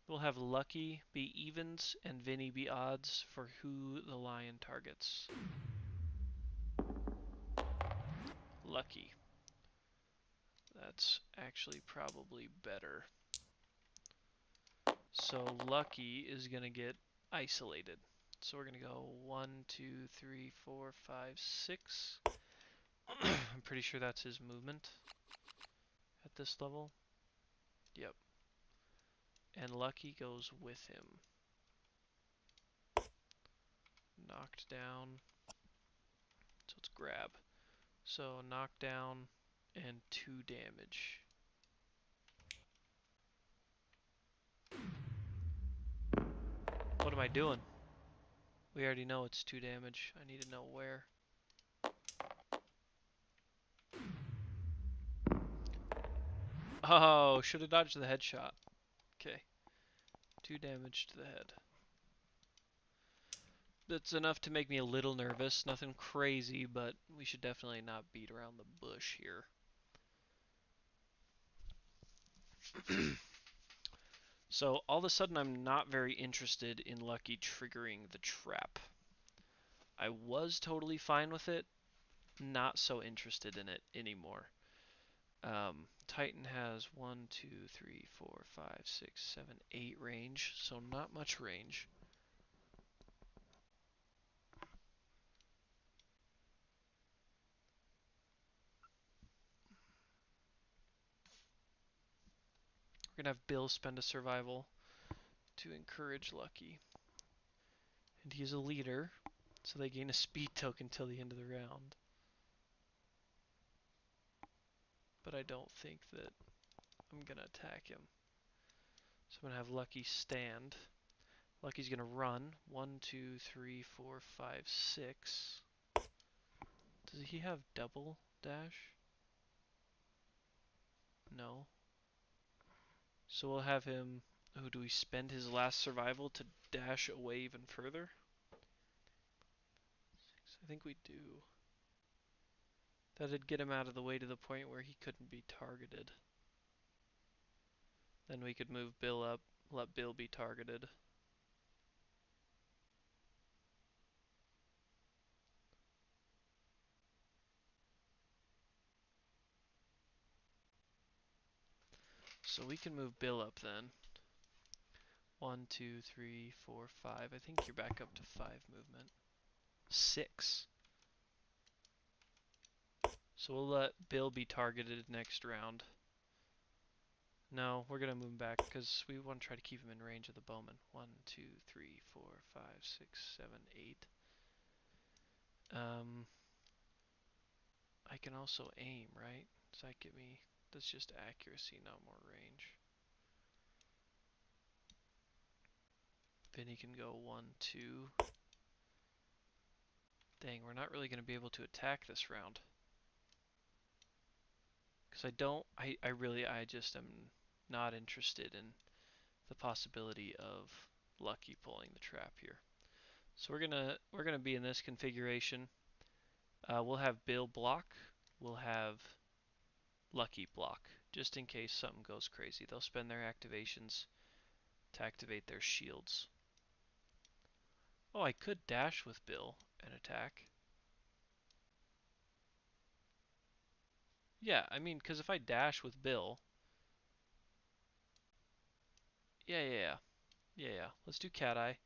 We'll have Lucky be evens and Vinny be odds for who the lion targets. Lucky. That's actually probably better. So Lucky is going to get isolated. So we're going to go 1, 2, 3, 4, 5, 6. I'm pretty sure that's his movement at this level. Yep. And Lucky goes with him. Knocked down. So let's grab. So knockdown and 2 damage. What am I doing? We already know it's 2 damage. I need to know where. Oh, should have dodged the headshot. Okay. 2 damage to the head. That's enough to make me a little nervous. Nothing crazy, but we should definitely not beat around the bush here. So all of a sudden I'm not very interested in Lucky triggering the trap. I was totally fine with it, not so interested in it anymore. Titan has 1, 2, 3, 4, 5, 6, 7, 8 range, so not much range. We're going to have Bill spend a survival to encourage Lucky. And he's a leader, so they gain a speed token till the end of the round. But I don't think that I'm going to attack him. So I'm going to have Lucky stand. Lucky's going to run. 1, 2, 3, 4, 5, 6. Does he have double dash? No. So we'll have him... Oh, do we spend his last survival to dash away even further? I think we do. That'd get him out of the way to the point where he couldn't be targeted. Then we could move Bill up, let Bill be targeted. So we can move Bill up then. 1, 2, 3, 4, 5. I think you're back up to 5 movement. 6. So we'll let Bill be targeted next round. No, we're going to move him back because we want to try to keep him in range of the bowman. 1, 2, 3, 4, 5, 6, 7, 8. I can also aim, right? Does that get me... That's just accuracy, not more range. Vinny can go 1, 2. Dang, we're not really going to be able to attack this round. Because I just am not interested in the possibility of Lucky pulling the trap here. So we're gonna be in this configuration. We'll have Bill block. We'll have Lucky block, just in case something goes crazy. They'll spend their activations to activate their shields. Oh, I could dash with Bill and attack. Yeah, I mean, because if I dash with Bill, yeah. Let's do Cat Eye.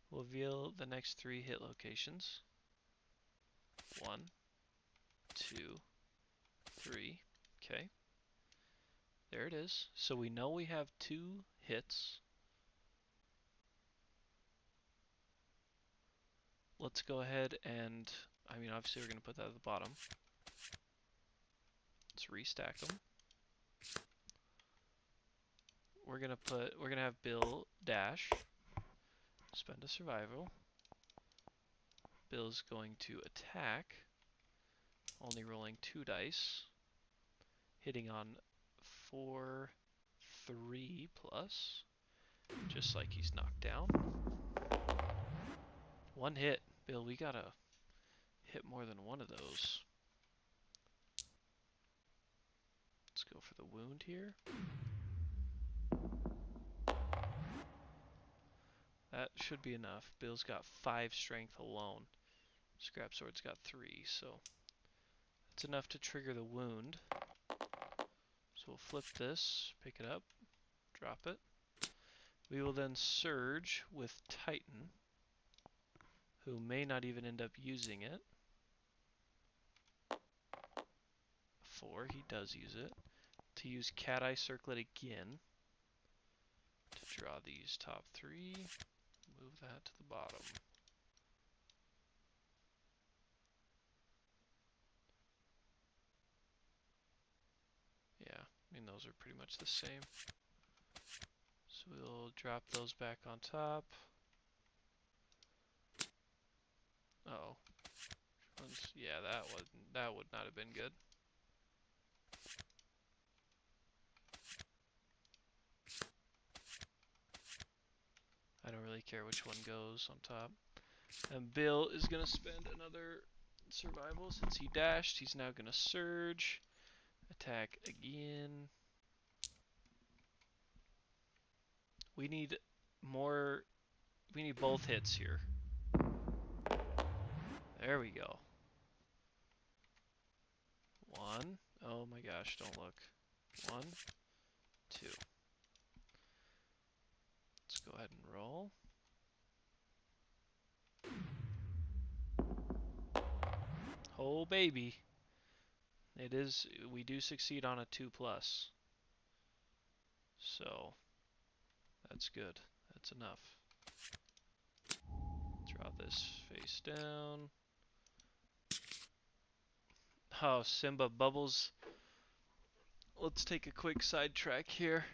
We'll reveal the next 3 hit locations. 1, 2, 3. Okay, there it is. So we know we have 2 hits. Let's go ahead and, I mean, obviously we're going to put that at the bottom. Let's restack them. We're gonna have Bill dash, spend a survival. Bill's going to attack, only rolling 2 dice, hitting on 4, 3 plus, just like he's knocked down. 1 hit. Bill, we gotta hit more than one of those. Let's go for the wound here. That should be enough. Bill's got 5 strength alone. Scrap Sword's got 3, so that's enough to trigger the wound. So we'll flip this, pick it up, drop it. We will then surge with Titan, who may not even end up using it. 4, he does use it. To use Cat Eye Circlet again, to draw these top 3, move that to the bottom. Yeah, I mean those are pretty much the same. So we'll drop those back on top. Uh-oh. Yeah, that would not have been good. I don't really care which one goes on top. And Bill is going to spend another survival since he dashed. He's now going to surge. Attack again. We need more. We need both hits here. There we go. 1. Oh my gosh, don't look. 1, 2. Let's go ahead and roll. Oh baby. It is, we do succeed on a 2+. So, that's good. That's enough. Draw this face down. Oh, Simba Bubbles. Let's take a quick sidetrack here.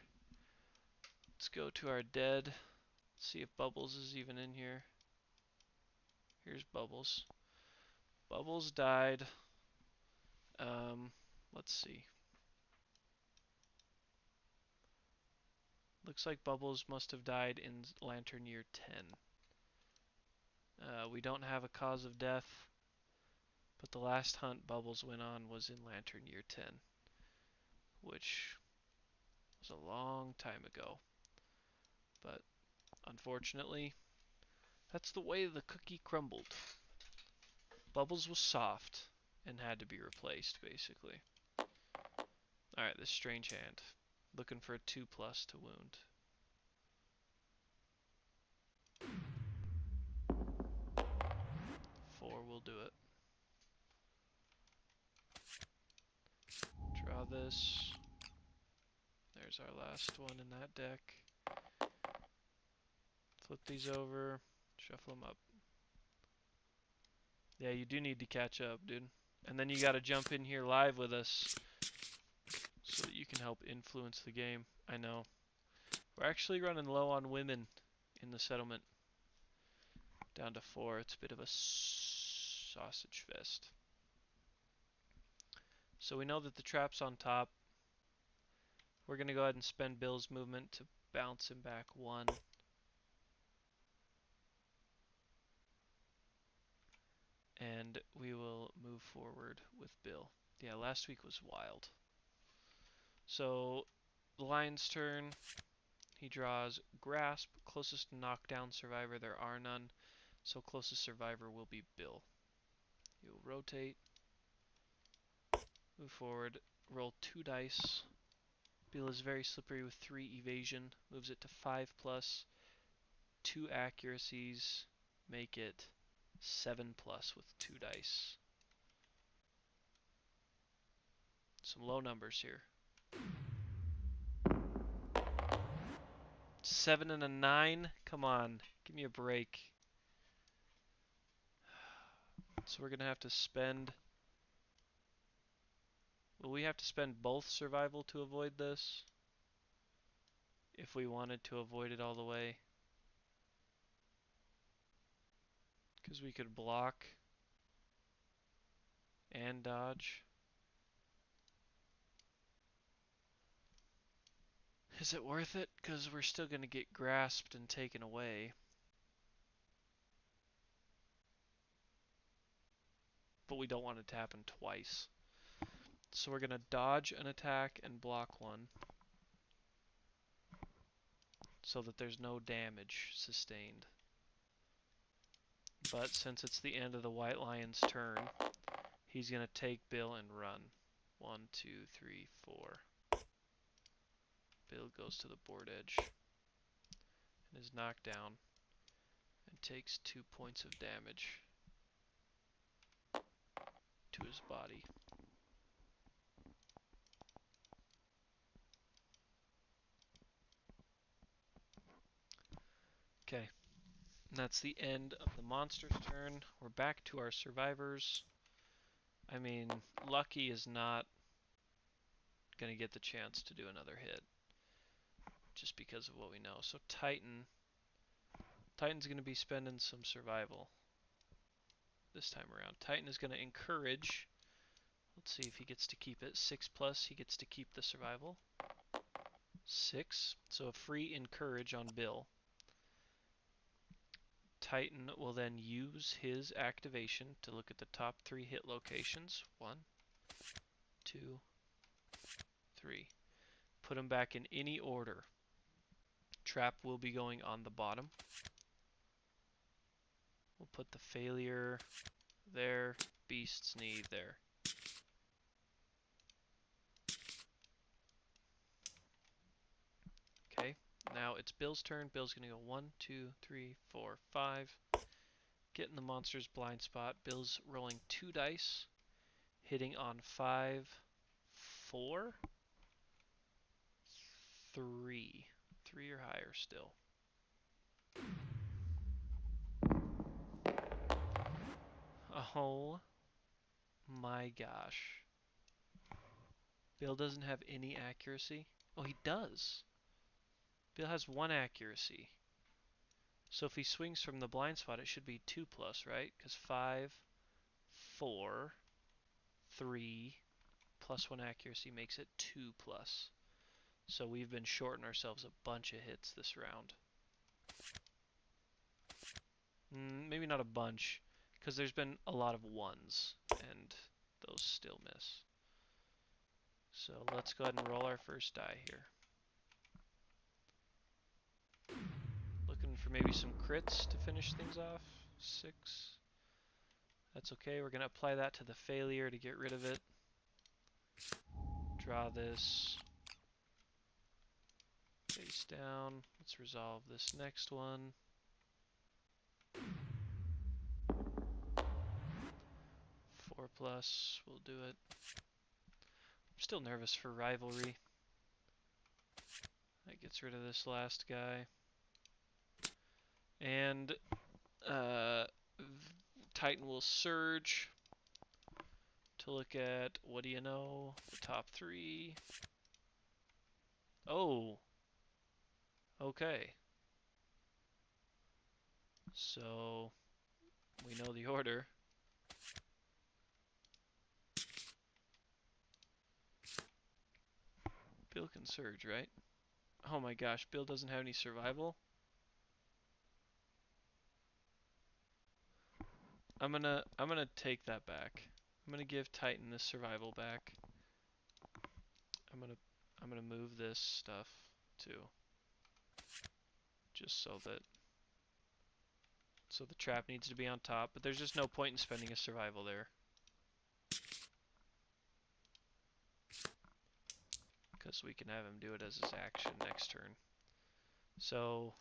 Let's go to our dead. See if Bubbles is even in here. Here's Bubbles. Bubbles died. Let's see. Looks like Bubbles must have died in Lantern Year 10. We don't have a cause of death, but the last hunt Bubbles went on was in Lantern Year 10, which was a long time ago. But unfortunately, that's the way the cookie crumbled. Bubbles was soft and had to be replaced, basically. Alright, this Strange Hand. Looking for a 2+ to wound. 4 will do it. Draw this. There's our last one in that deck. Flip these over. Shuffle them up. Yeah, you do need to catch up, dude. And then you gotta jump in here live with us so that you can help influence the game. I know. We're actually running low on women in the settlement. Down to 4. It's a bit of a sausage fest. So we know that the trap's on top. We're going to go ahead and spend Bill's movement to bounce him back 1. And we will move forward with Bill. Yeah, last week was wild. So, the Lion's turn. He draws Grasp. Closest knockdown survivor, there are none. So closest survivor will be Bill. He'll rotate. Move forward. roll 2 dice. Bill is very slippery with 3 evasion. Moves it to 5 plus. 2 accuracies. Make it 7 plus with 2 dice. Some low numbers here. 7 and a 9? Come on, give me a break. So we're going to have to spend... Will we have to spend both survival to avoid this? If we wanted to avoid it all the way. Because we could block and dodge. Is it worth it? Because we're still going to get grasped and taken away. But we don't want it to happen twice. So we're going to dodge an attack and block one. So that there's no damage sustained. But since it's the end of the White Lion's turn, he's going to take Bill and run. 1, 2, 3, 4. Bill goes to the board edge and is knocked down and takes 2 points of damage to his body. Okay, and that's the end of the monster's turn. We're back to our survivors. I mean, Lucky is not going to get the chance to do another hit just because of what we know. So Titan's going to be spending some survival this time around. Titan is going to encourage. Let's see if he gets to keep it. 6 plus, he gets to keep the survival. 6, so a free encourage on Bill. Titan will then use his activation to look at the top 3 hit locations. 1, 2, 3. Put them back in any order. Trap will be going on the bottom. We'll put the failure there, beast's knee there. Okay, now it's Bill's turn. Bill's going to go 1, 2, 3, 4, 5. Get in the monster's blind spot. Bill's rolling 2 dice, hitting on 5, 4, 3. 3 or higher still. Oh my gosh. Bill doesn't have any accuracy. Oh, he does. Bill has 1 accuracy. So if he swings from the blind spot, it should be 2 plus, right? Because 5, 4, 3, plus 1 accuracy makes it 2 plus. So we've been shorting ourselves a bunch of hits this round. Maybe not a bunch, because there's been a lot of 1s, and those still miss. So let's go ahead and roll our first die here. Looking for maybe some crits to finish things off. 6. That's okay. We're going to apply that to the failure to get rid of it. Draw this. Face down. Let's resolve this next one. 4 plus. We'll do it. I'm still nervous for rivalry. That gets rid of this last guy. And Titan will surge to look at, what do you know, the top 3. Oh, okay. So we know the order. Bill can surge, right? Oh my gosh, Bill doesn't have any survival. I'm gonna take that back. I'm gonna give Titan the survival back. I'm gonna move this stuff too. Just so the trap needs to be on top, but there's just no point in spending a survival there. because we can have him do it as his action next turn. So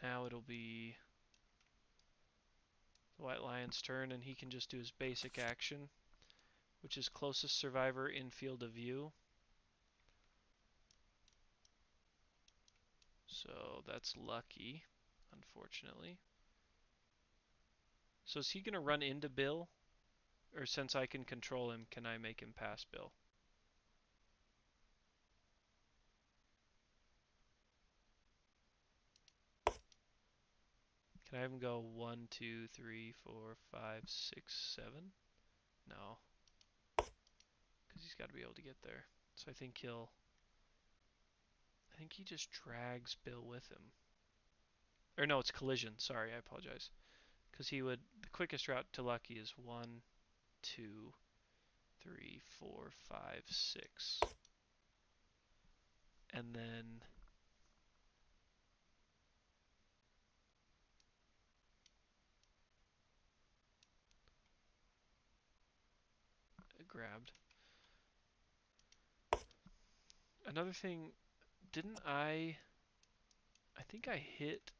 now it'll be the White Lion's turn, and he can just do his basic action, which is closest survivor in field of view. So that's Lucky, unfortunately. So is he going to run into Bill? Or since I can control him, can I make him pass Bill? Can I have him go 1, 2, 3, 4, 5, 6, 7? No. Because he's got to be able to get there. So I think he just drags Bill with him. Or no, it's collision. Sorry, I apologize. Because the quickest route to Lucky is 1, 2, 3, 4, 5, 6. And then grabbed. Another thing, didn't I think I hit,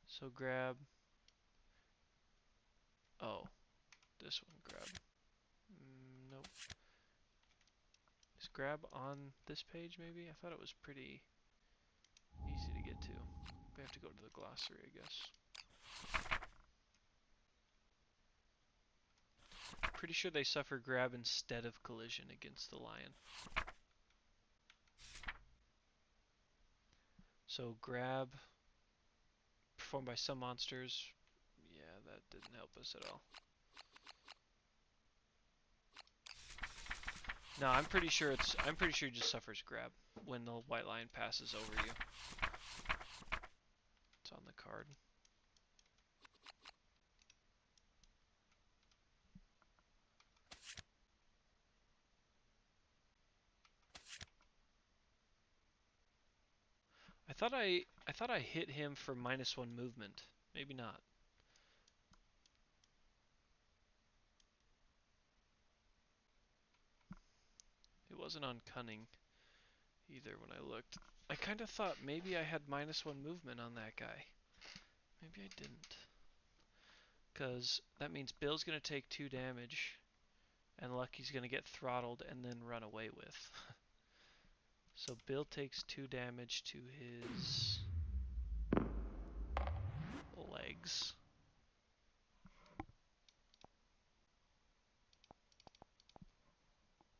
so grab, oh, this one grab. Nope. Is grab on this page maybe? I thought it was pretty easy to get to. We have to go to the glossary, I guess. Pretty sure they suffer grab instead of collision against the lion. So grab, performed by some monsters. Yeah, that didn't help us at all. No, I'm pretty sure it just suffers grab when the white lion passes over you. It's on the card. I thought I hit him for -1 movement. Maybe not. It wasn't on cunning either when I looked. I kind of thought maybe I had -1 movement on that guy. Maybe I didn't. Because that means Bill's going to take 2 damage, and Lucky's going to get throttled and then run away with. So Bill takes 2 damage to his legs.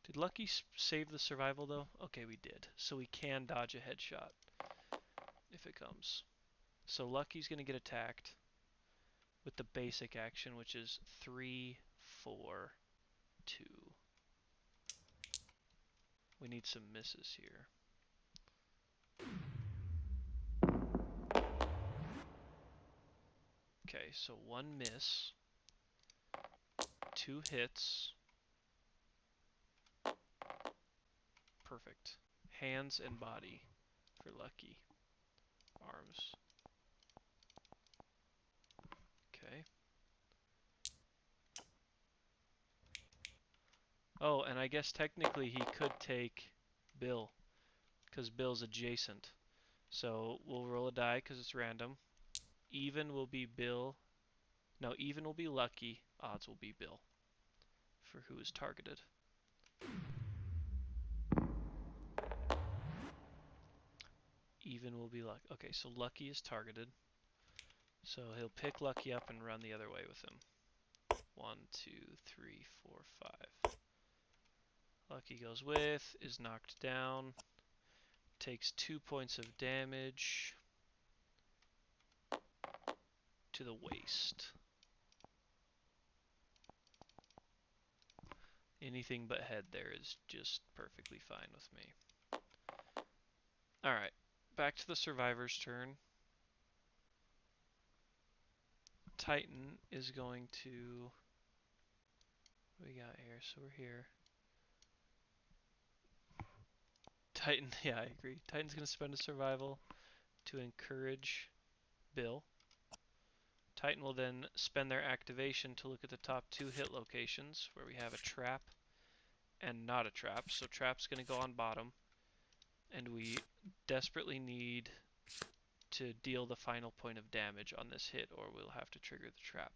Did Lucky save the survival though? Okay, we did. So we can dodge a headshot if it comes. So Lucky's going to get attacked with the basic action, which is 3, 4, 2. We need some misses here. Okay, so 1 miss, 2 hits. Perfect. Hands and body for Lucky. Arms. Okay. Oh, and I guess technically he could take Bill, because Bill's adjacent. So we'll roll a die because it's random. Even will be Bill. No, even will be Lucky. Odds will be Bill for who is targeted. Even will be Lucky. Okay, so Lucky is targeted. So he'll pick Lucky up and run the other way with him. 1, 2, 3, 4, 5. Lucky goes with, is knocked down, takes 2 points of damage to the waist. Anything but head there is just perfectly fine with me. Alright, back to the survivor's turn. Titan is going to... What do we got here? So we're here. Titan, yeah, I agree. Titan's going to spend a survival to encourage Bill. Titan will then spend their activation to look at the top 2 hit locations where we have a trap and not a trap. So trap's going to go on bottom. And we desperately need to deal the final point of damage on this hit, or we'll have to trigger the trap.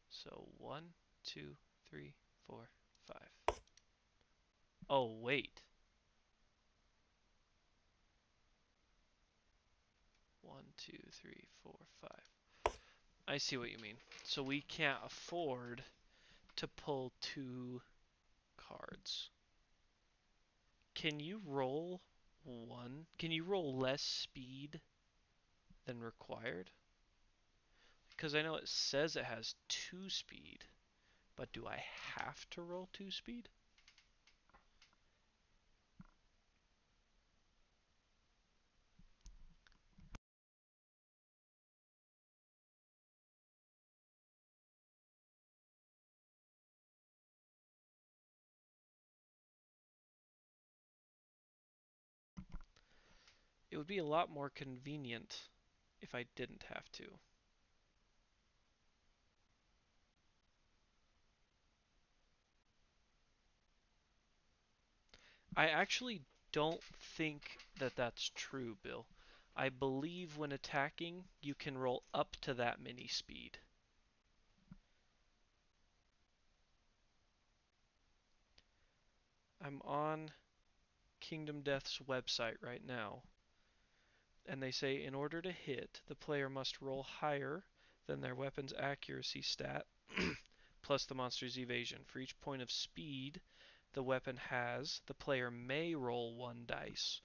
So 1, 2, 3, 4, 5. Oh, wait. 1, 2, 3, 4, 5. I see what you mean. So we can't afford to pull 2 cards. Can you roll 1? Can you roll less speed than required? Because I know it says it has 2 speed, but do I have to roll 2 speed? It would be a lot more convenient if I didn't have to. I actually don't think that that's true, Bill. I believe when attacking, you can roll up to that many speed. I'm on Kingdom Death's website right now, and they say in order to hit, the player must roll higher than their weapon's accuracy stat plus the monster's evasion. For each point of speed the weapon has, the player may roll 1 dice.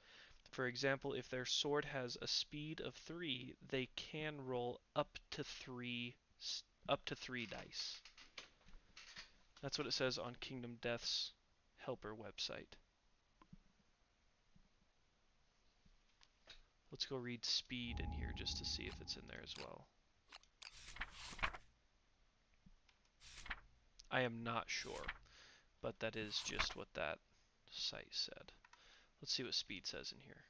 For example, if their sword has a speed of 3, they can roll up to 3 dice. That's what it says on Kingdom Death's helper website. Let's go read speed in here just to see if it's in there as well. I am not sure, but that is just what that site said. Let's see what speed says in here.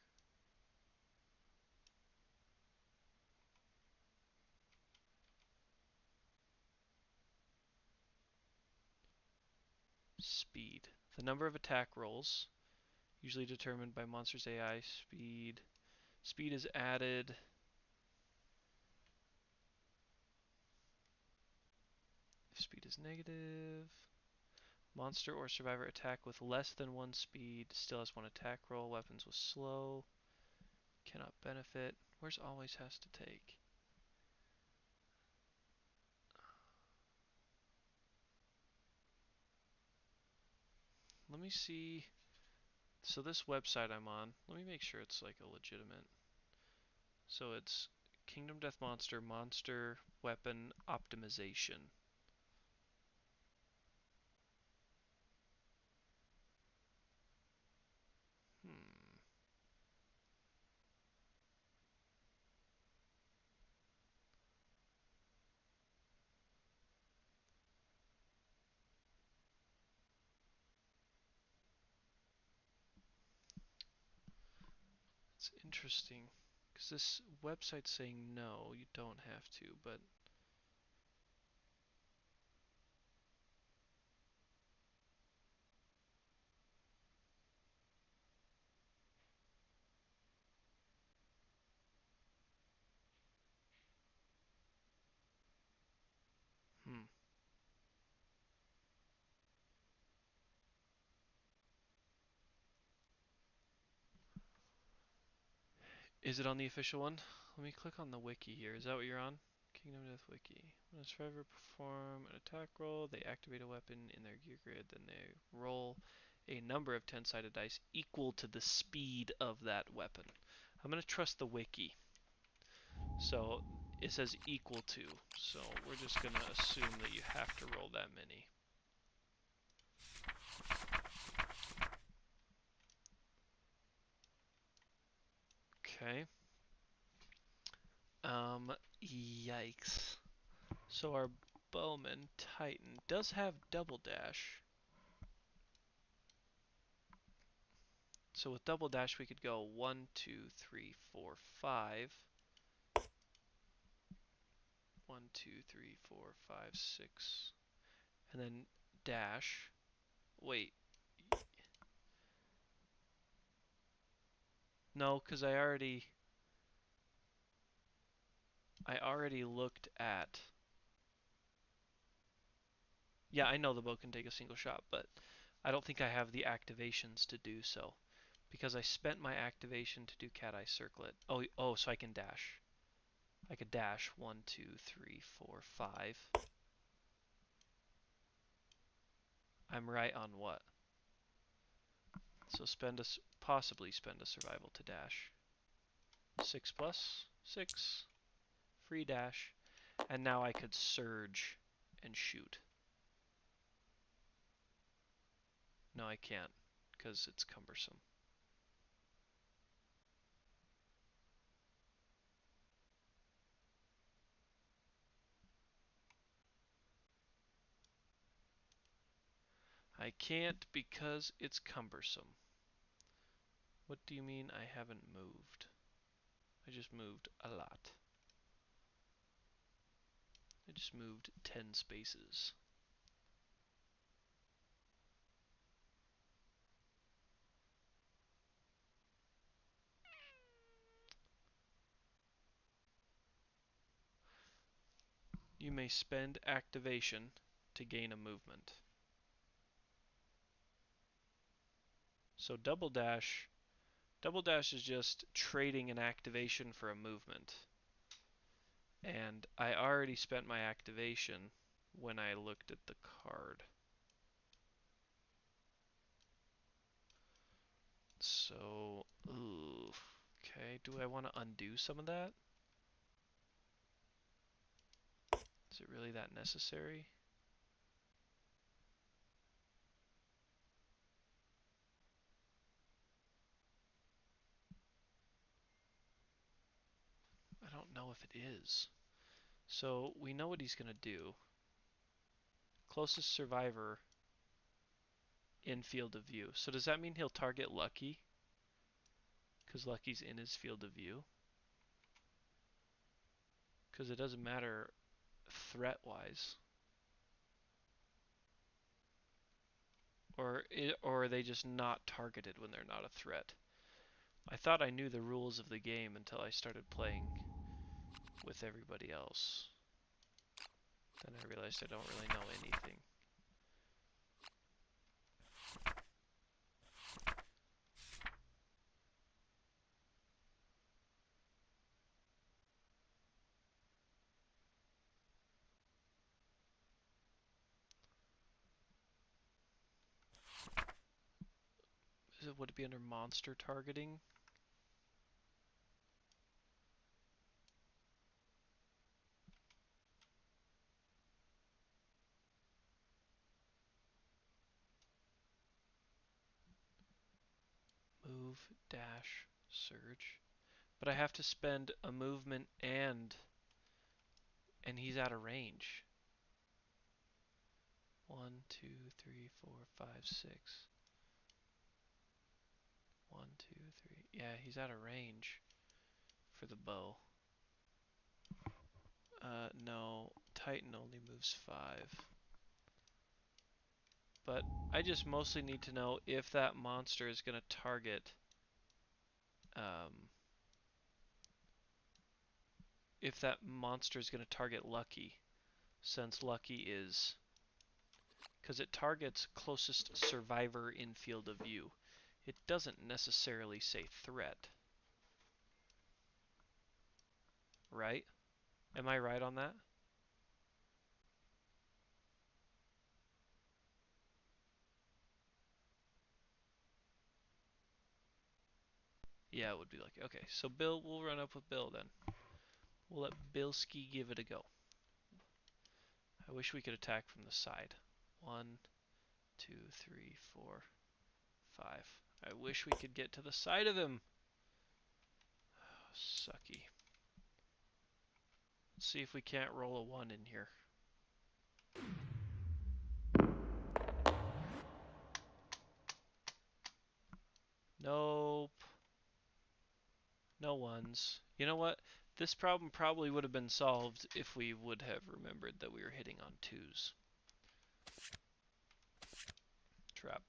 Speed. The number of attack rolls, usually determined by monster's AI. Speed. Speed is added. If speed is negative, monster or survivor attack with less than 1 speed still has 1 attack roll. Weapons with slow cannot benefit. Where's always has to take? Let me see. So this website I'm on, let me make sure it's like a legitimate. So it's Kingdom Death Monster Monster Weapon Optimization. Hmm. It's interesting because this website's saying no, you don't have to, but hmm. Is it on the official one? Let me click on the wiki here. Is that what you're on? Kingdom Death Wiki. When a survivor perform an attack roll, they activate a weapon in their gear grid, then they roll a number of 10-sided dice equal to the speed of that weapon. I'm going to trust the wiki. So it says equal to, so we're just going to assume that you have to roll that many. Okay. Yikes. So our Bowman Titan does have double dash. So with double dash we could go 1, 2, 3, 4, 5. 1, 2, 3, 4, 5, 6. And then dash. Wait. No, because I already looked at. Yeah, I know the bow can take a single shot, but I don't think I have the activations to do so. Because I spent my activation to do Cat Eye Circlet. Oh, so I can dash. I could dash 1, 2, 3, 4, 5. I'm right on what? So possibly spend a survival to dash. 6 plus 6. Free dash. And now I could surge and shoot. No, I can't, because it's cumbersome. I can't because it's cumbersome. What do you mean I haven't moved? I just moved a lot. I just moved 10 spaces. You may spend activation to gain a movement. So double dash is just trading an activation for a movement. And I already spent my activation when I looked at the card. So, ooh, okay, do I want to undo some of that? Is it really that necessary? I don't know if it is. So we know what he's going to do. Closest survivor in field of view. So does that mean he'll target Lucky? Because Lucky's in his field of view? Because it doesn't matter threat-wise. Or are they just not targeted when they're not a threat? I thought I knew the rules of the game until I started playing with everybody else. Then I realized I don't really know anything. Would it be under monster targeting? Move, dash, surge. But I have to spend a movement and he's out of range. 1, 2, 3, 4, 5, 6. 1, 2, 3. Yeah, he's out of range for the bow. No, Titan only moves 5. But I just mostly need to know if that monster is going to target Lucky, since Lucky is, because it targets closest survivor in field of view. It doesn't necessarily say threat. Right? Am I right on that? Yeah, it would be lucky. Okay, so Bill, we'll run up with Bill then. We'll let Bilski give it a go. I wish we could attack from the side. 1, 2, 3, 4, 5. I wish we could get to the side of him. Sucky. Let's see if we can't roll a 1 in here. Nope. No ones. You know what? This problem probably would have been solved if we would have remembered that we were hitting on 2s. Trap.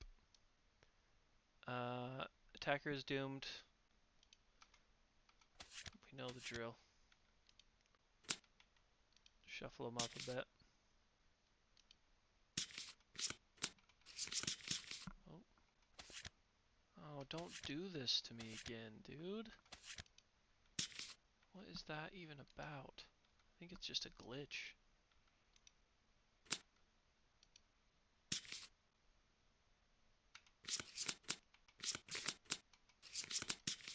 Attacker is doomed. You know the drill. Shuffle them up a bit. Oh. Oh, don't do this to me again, dude. What is that even about? I think it's just a glitch.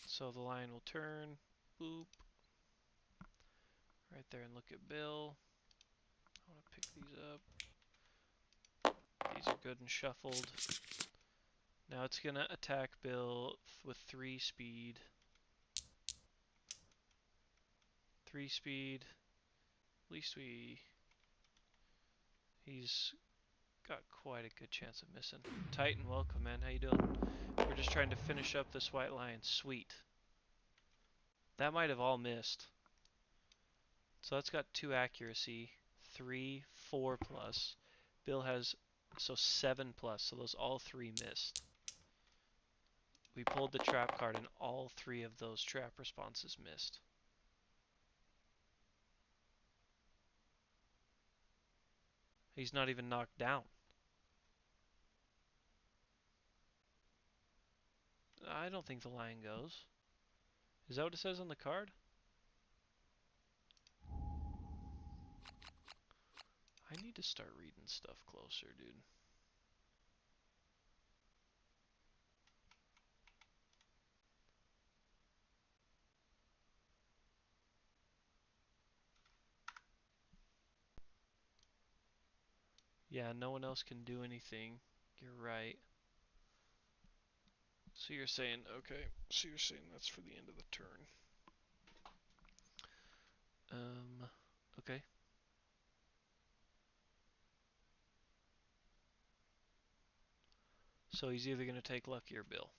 So the line will turn. Boop. Right there and look at Bill. I want to pick these up. These are good and shuffled. Now it's going to attack Bill with 3 speed. 3 speed. At least he's got quite a good chance of missing. Titan, welcome, man. How you doing? We're just trying to finish up this white lion. Sweet. That might have all missed. So that's got 2 accuracy, 3, 4 plus. Bill has, so 7 plus, so those all 3 missed. We pulled the trap card and all 3 of those trap responses missed. He's not even knocked down. I don't think the lion goes. Is that what it says on the card? I need to start reading stuff closer, dude. Yeah, no one else can do anything. You're right. So you're saying, okay, so you're saying that's for the end of the turn. Okay. So he's either going to take Lucky or Bill.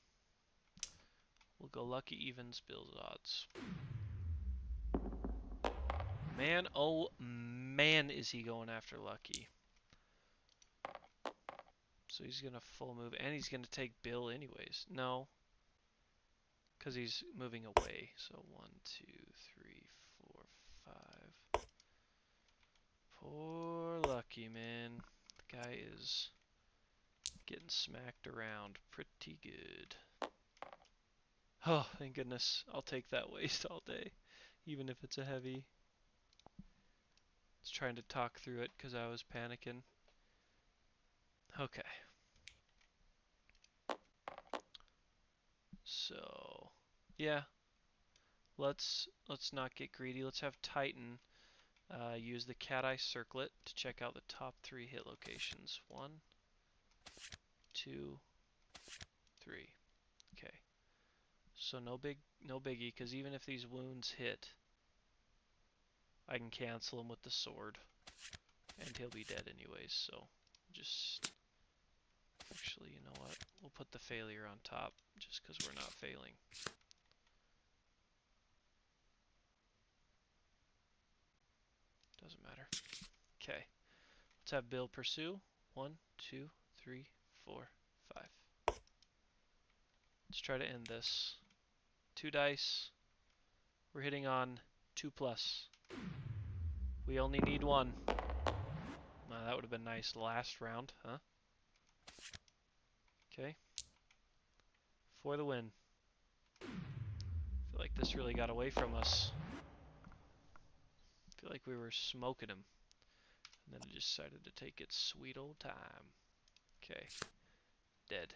We'll go Lucky evens, Bill's odds. Man, oh man, is he going after Lucky. So he's going to full move, and he's going to take Bill anyways. No. Because he's moving away. So 1, 2, 3, 4, 5. Poor Lucky, man. The guy is getting smacked around pretty good. Oh, thank goodness. I'll take that waste all day. Even if it's a heavy. Just trying to talk through it because I was panicking. Okay. So, yeah. Let's not get greedy. Let's have Titan use the cat eye circlet to check out the top 3 hit locations. 1, 2, 3. Okay. So no biggie, because even if these wounds hit, I can cancel him with the sword, and he'll be dead anyways. So just actually, you know what? We'll put the failure on top, just because we're not failing. Doesn't matter. Okay. Let's have Bill pursue. 1, 2, 3, 4, 5. Let's try to end this. 2 dice. We're hitting on 2 plus. We only need 1. That would have been nice last round, huh? Okay. For the win. I feel like this really got away from us. I feel like we were smoking him. And then it decided to take its sweet old time. Okay. Dead.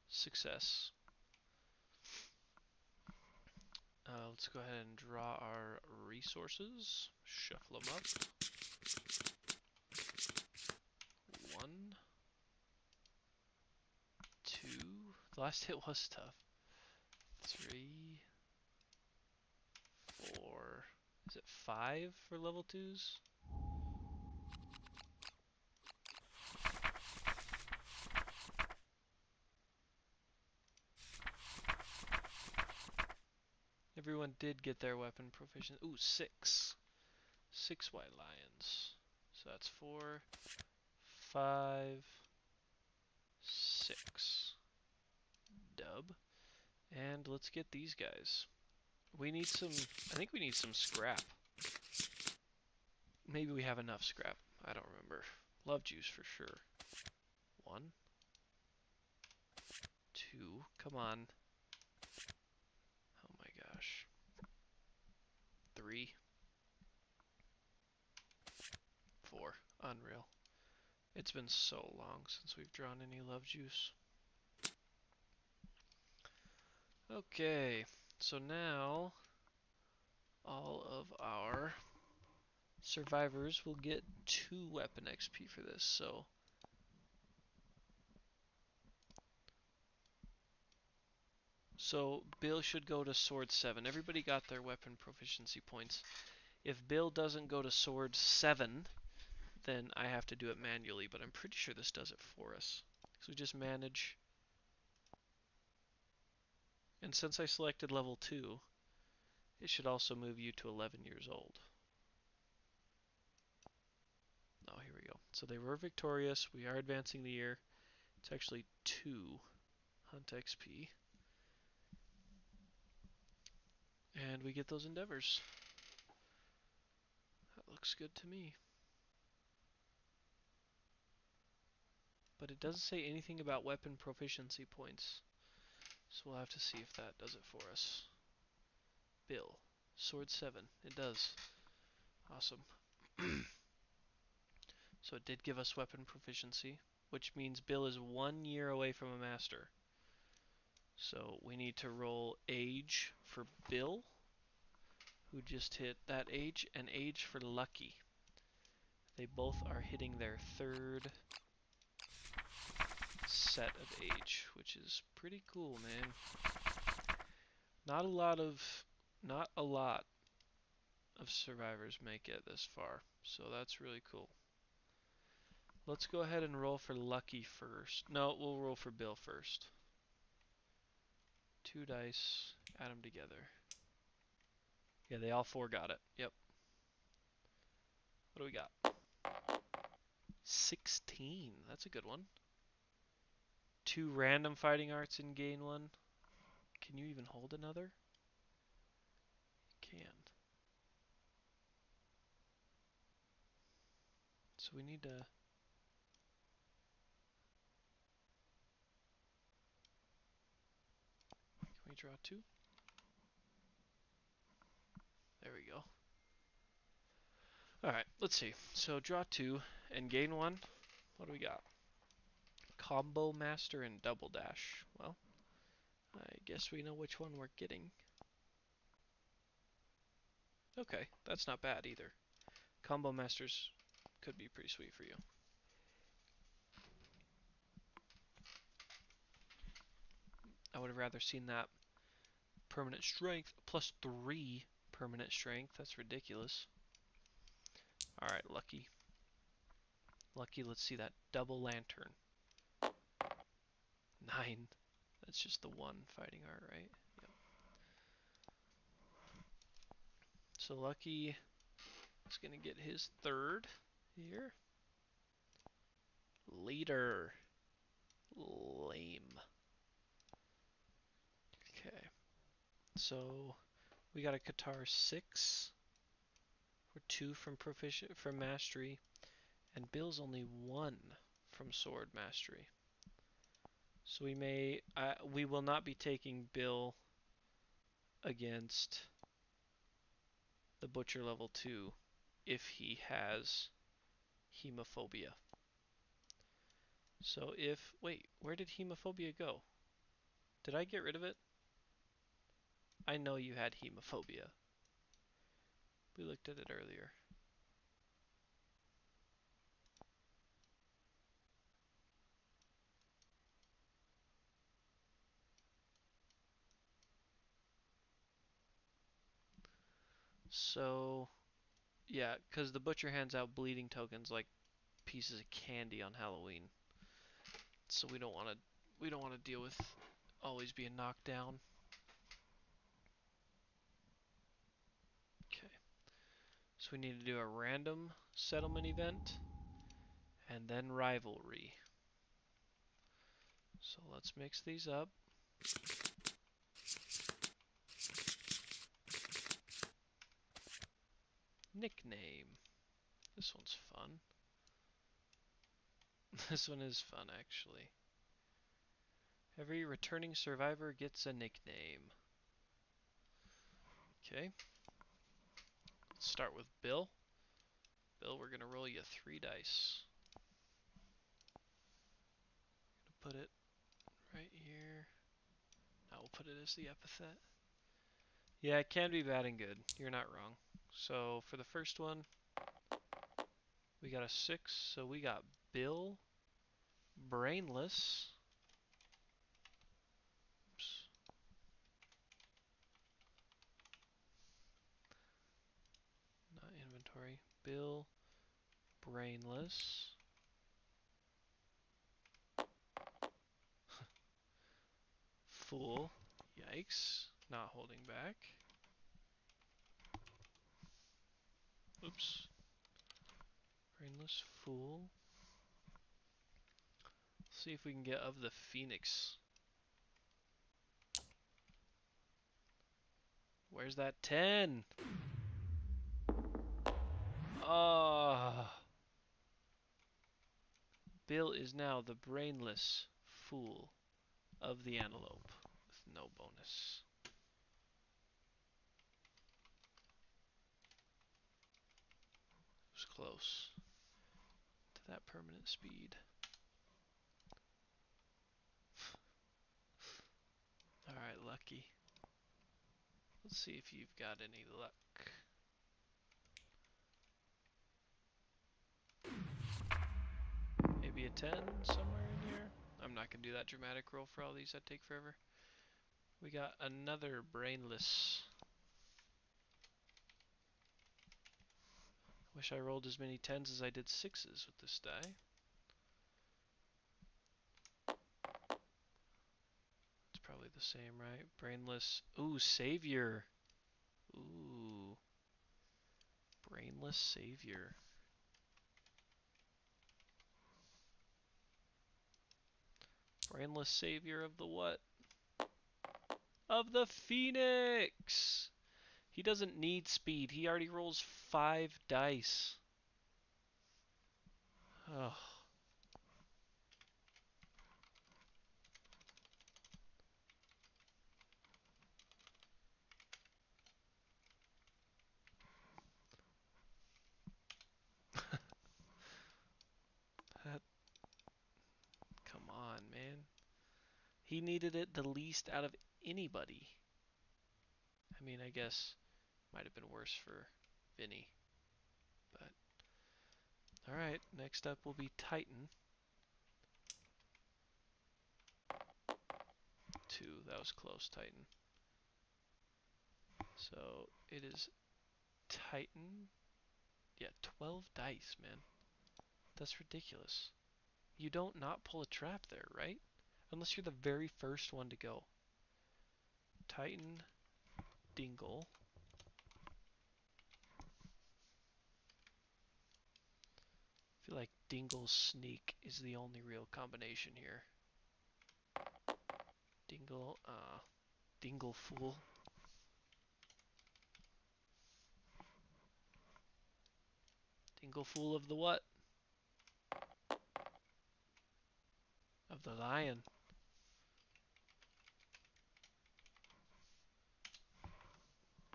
Success. Let's go ahead and draw our resources. Shuffle them up. 1, 2. The last hit was tough. 3, 4. Is it 5 for level 2s? Everyone did get their weapon proficient. Ooh, 6. 6 white lions. So that's 4, 5, 6. Dub. And let's get these guys. We need some, I think we need some scrap. Maybe we have enough scrap. I don't remember. Love juice for sure. 1, 2, come on. Oh my gosh. 3, 4, unreal. It's been so long since we've drawn any love juice. Okay, so now all of our survivors will get 2 weapon XP for this, so Bill should go to sword 7. Everybody got their weapon proficiency points. If Bill doesn't go to sword 7, then I have to do it manually, but I'm pretty sure this does it for us. So we just manage. And since I selected level 2, it should also move you to 11 years old. Oh, here we go. So they were victorious. We are advancing the year. It's actually 2 hunt XP. And we get those endeavors. That looks good to me. But it doesn't say anything about weapon proficiency points. So we'll have to see if that does it for us. Bill, sword 7. It does. Awesome. So it did give us weapon proficiency, which means Bill is 1 year away from a master. So we need to roll age for Bill, who just hit that age, and age for Lucky. They both are hitting their 3rd set of age, which is pretty cool, man. Not a lot of survivors make it this far, so that's really cool. Let's go ahead and roll for Lucky first. No, we'll roll for Bill first. 2 dice, add them together. Yeah, they all 4 got it. Yep. What do we got? 16. That's a good one. 2 random fighting arts and gain 1. Can you even hold another? Can. So we need to... Can we draw 2? There we go. Alright, let's see. So draw 2 and gain 1. What do we got? Combo Master and Double Dash. Well, I guess we know which one we're getting. Okay, that's not bad either. Combo Masters could be pretty sweet for you. I would have rather seen that permanent strength plus 3 permanent strength. That's ridiculous. Alright, Lucky. Lucky, let's see that double lantern. 9. That's just the 1 fighting art, right? Yep. So Lucky is going to get his 3rd here. Leader. Lame. Okay. So we got a Qatar 6. We're 2 from mastery, and Bill's only 1 from sword mastery. So we will not be taking Bill against the Butcher level 2 if he has hemophobia. So wait, where did hemophobia go? Did I get rid of it? I know you had hemophobia. We looked at it earlier. So, yeah, because the Butcher hands out bleeding tokens like pieces of candy on Halloween. So we don't want to deal with always being knocked down. Okay. So we need to do a random settlement event and then rivalry. So let's mix these up. Nickname. This one's fun. This one is fun, actually. Every returning survivor gets a nickname. Okay. Let's start with Bill. Bill, we're going to roll you 3 dice. Put it right here. Now we'll put it as the epithet. Yeah, it can be bad and good. You're not wrong. So for the first one, we got a 6. So we got Bill Brainless. Oops. Not inventory. Bill Brainless. Fool. Yikes. Not holding back. Oops. Brainless Fool. See if we can get of the Phoenix. Where's that 10? Ah. Bill is now the brainless fool of the antelope with no bonus. It was close to that permanent speed. Alright, Lucky. Let's see if you've got any luck. Maybe a 10 somewhere in here? I'm not going to do that dramatic roll for all these, that'd take forever. We got another brainless. Wish I rolled as many 10s as I did 6s with this die. It's probably the same, right? Brainless. Ooh, Savior. Ooh. Brainless Savior. Brainless Savior of the what? Of the Phoenix! He doesn't need speed. He already rolls 5 dice. Oh. That, come on, man. He needed it the least out of anybody. I mean, I guess might have been worse for Vinny. But alright, next up will be Titan. 2, that was close, Titan. So it is Titan. Yeah, 12 dice, man. That's ridiculous. You don't not pull a trap there, right? Unless you're the very first one to go. Titan, Dingle. I feel like Dingle Sneak is the only real combination here. Dingle, Dingle Fool. Dingle Fool of the what? Of the lion.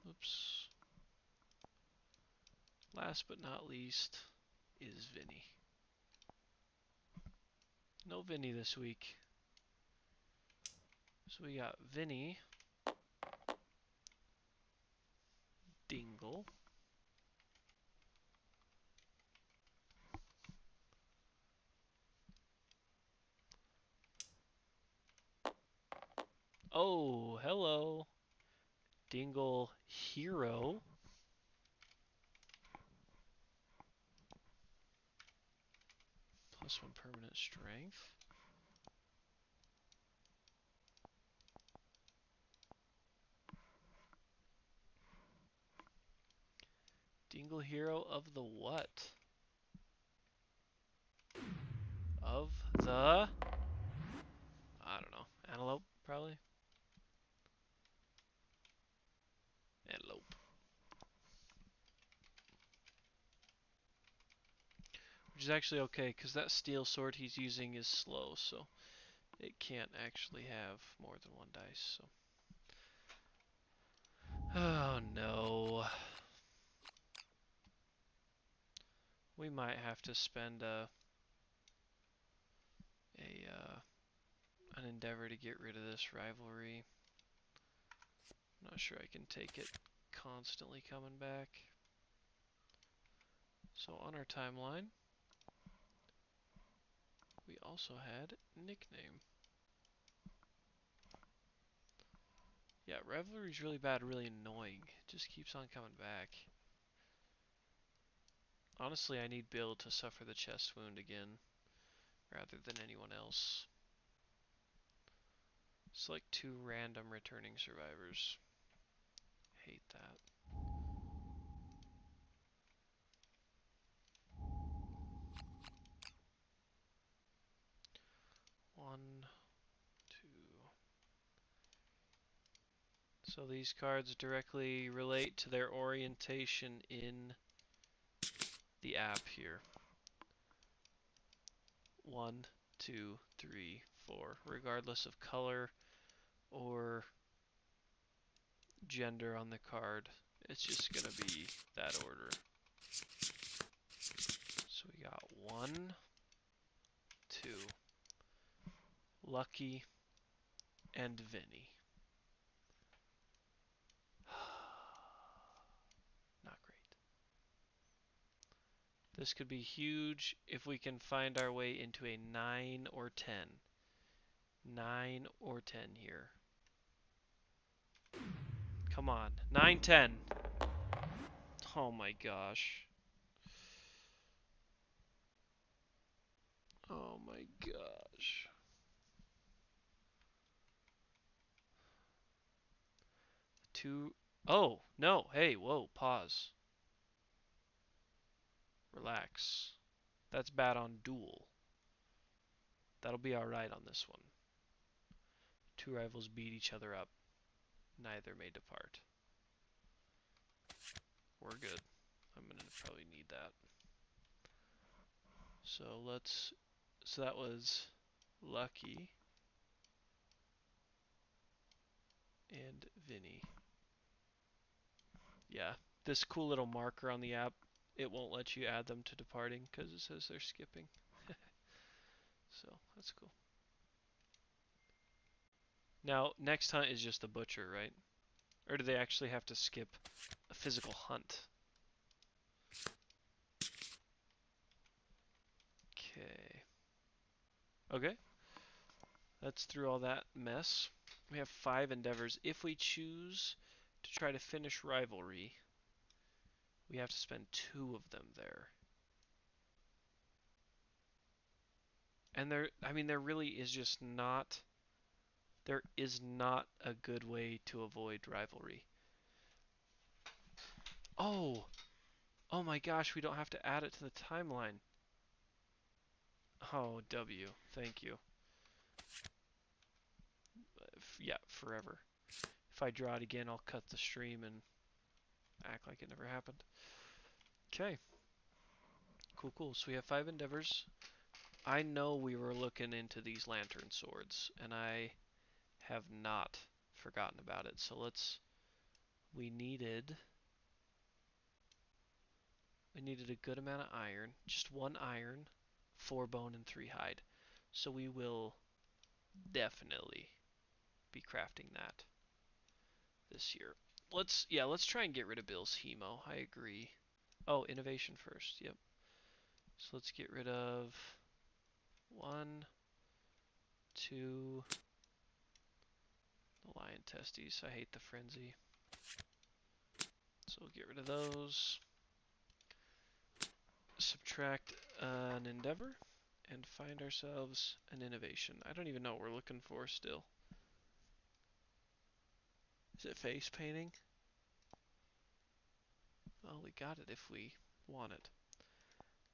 Oops. Last but not least is Vinny. No Vinny this week. So we got Vinny, Dingle, oh, hello, Dingle Hero, +1 permanent strength. Dingle Hero of the what? Of the... I don't know. Antelope, probably? Antelope. which is actually okay, because that steel sword he's using is slow, so it can't actually have more than one dice, so. Oh no. We might have to spend an endeavor to get rid of this rivalry. I'm not sure I can take it constantly coming back. So on our timeline, we also had nickname. Yeah, rivalry's really bad, really annoying. It just keeps on coming back. Honestly, I need Bill to suffer the chest wound again, rather than anyone else. It's like 2 random returning survivors. Hate that. One, two. So these cards directly relate to their orientation in the app here. 1, 2, 3, 4. Regardless of color or gender on the card, it's just going to be that order. So we got 1, 2, Lucky, and Vinny. Not great. This could be huge if we can find our way into a 9 or 10. 9 or 10 here. Come on. 9, 10. Oh my gosh. Oh my gosh. Two. Oh, no. Hey, whoa, pause. Relax. That's bad on duel. That'll be alright on this one. 2 rivals beat each other up. Neither may depart. We're good. I'm gonna probably need that. So let's. So that was Lucky and Vinny. Yeah, this cool little marker on the app, it won't let you add them to departing because it says they're skipping. So that's cool. Now, next hunt is just the butcher, right? Or do they actually have to skip a physical hunt? Okay. Okay. That's through all that mess. We have 5 endeavors. If we choose to try to finish rivalry, we have to spend 2 of them there. And there really is just not, there is not a good way to avoid rivalry. Oh! Oh my gosh, we don't have to add it to the timeline. Oh, W. Thank you. Yeah, forever. If I draw it again, I'll cut the stream and act like it never happened. Okay. Cool, cool. So we have 5 endeavors. I know we were looking into these lantern swords, and I have not forgotten about it. So we needed a good amount of iron, just 1 iron, 4 bone, and 3 hide. So we will definitely be crafting that this year. Let's try and get rid of Bill's Hemo. I agree. Oh, innovation first. Yep. So let's get rid of 1, 2, the lion testes. I hate the frenzy. So we'll get rid of those. Subtract an endeavor and find ourselves an innovation. I don't even know what we're looking for still. Is it face painting? Well, we got it if we want it.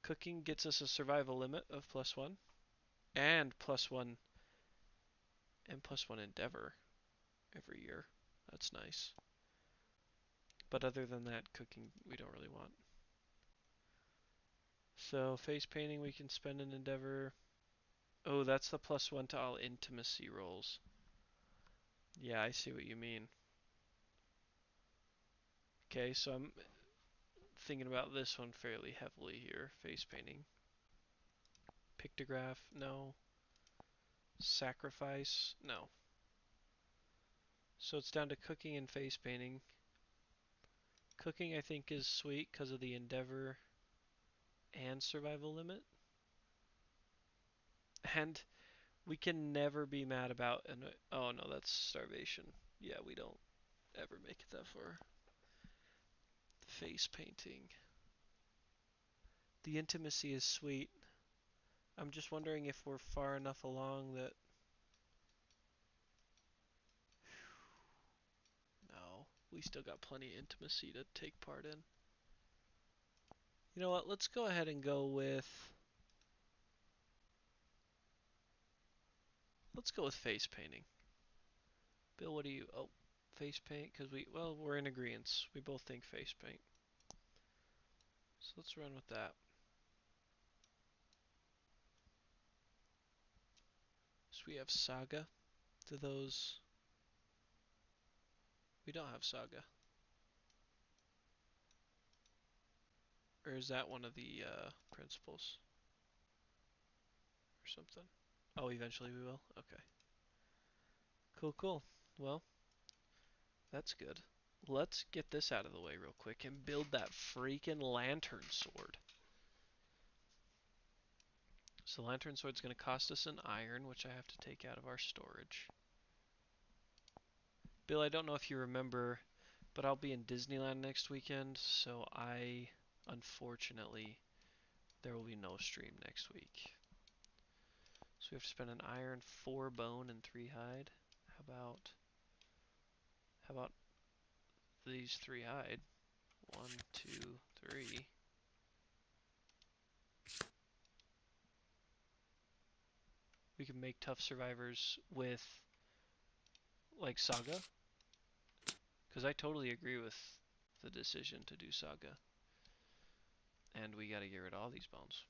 Cooking gets us a survival limit of +1 and +1 and +1 endeavor every year. That's nice. But other than that, cooking we don't really want. So face painting we can spend an endeavor. Oh, that's the +1 to all intimacy rolls. Yeah, I see what you mean. Okay, so I'm thinking about this one fairly heavily here. Face painting. Pictograph, no. Sacrifice, no. So it's down to cooking and face painting. Cooking I think is sweet because of the endeavor and survival limit. And we can never be mad about an oh no, that's starvation. Yeah, we don't ever make it that far. Face painting. The intimacy is sweet. I'm just wondering if we're far enough along that no, we still got plenty of intimacy to take part in. You know what? Let's go ahead and go with face painting. Bill, what do you? Oh, face paint because we're in agreement. We both think face paint. So let's run with that. So we have Saga. Do those? We don't have Saga. Or is that one of the principles? Or something? Oh, eventually we will? Okay. Cool, cool. Well, that's good. Let's get this out of the way real quick and build that freaking lantern sword. So lantern sword's going to cost us an iron, which I have to take out of our storage. Bill, I don't know if you remember, but I'll be in Disneyland next weekend, so unfortunately, there will be no stream next week. So we have to spend an iron, 4 bone, and 3 hide. How about these 3 hide? 1, 2, 3. We can make tough survivors with, like, Saga. Because I totally agree with the decision to do Saga. And we gotta get rid of all these bones.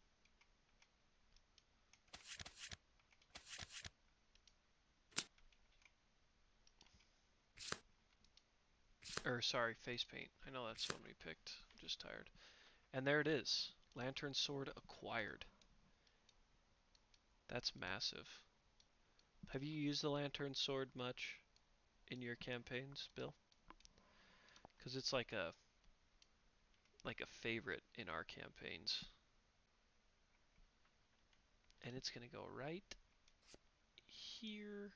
Sorry, face paint. I know that's the one we picked. I'm just tired. And there it is. Lantern sword acquired. That's massive. Have you used the lantern sword much in your campaigns, Bill? Because it's like a favorite in our campaigns. And it's gonna go right here.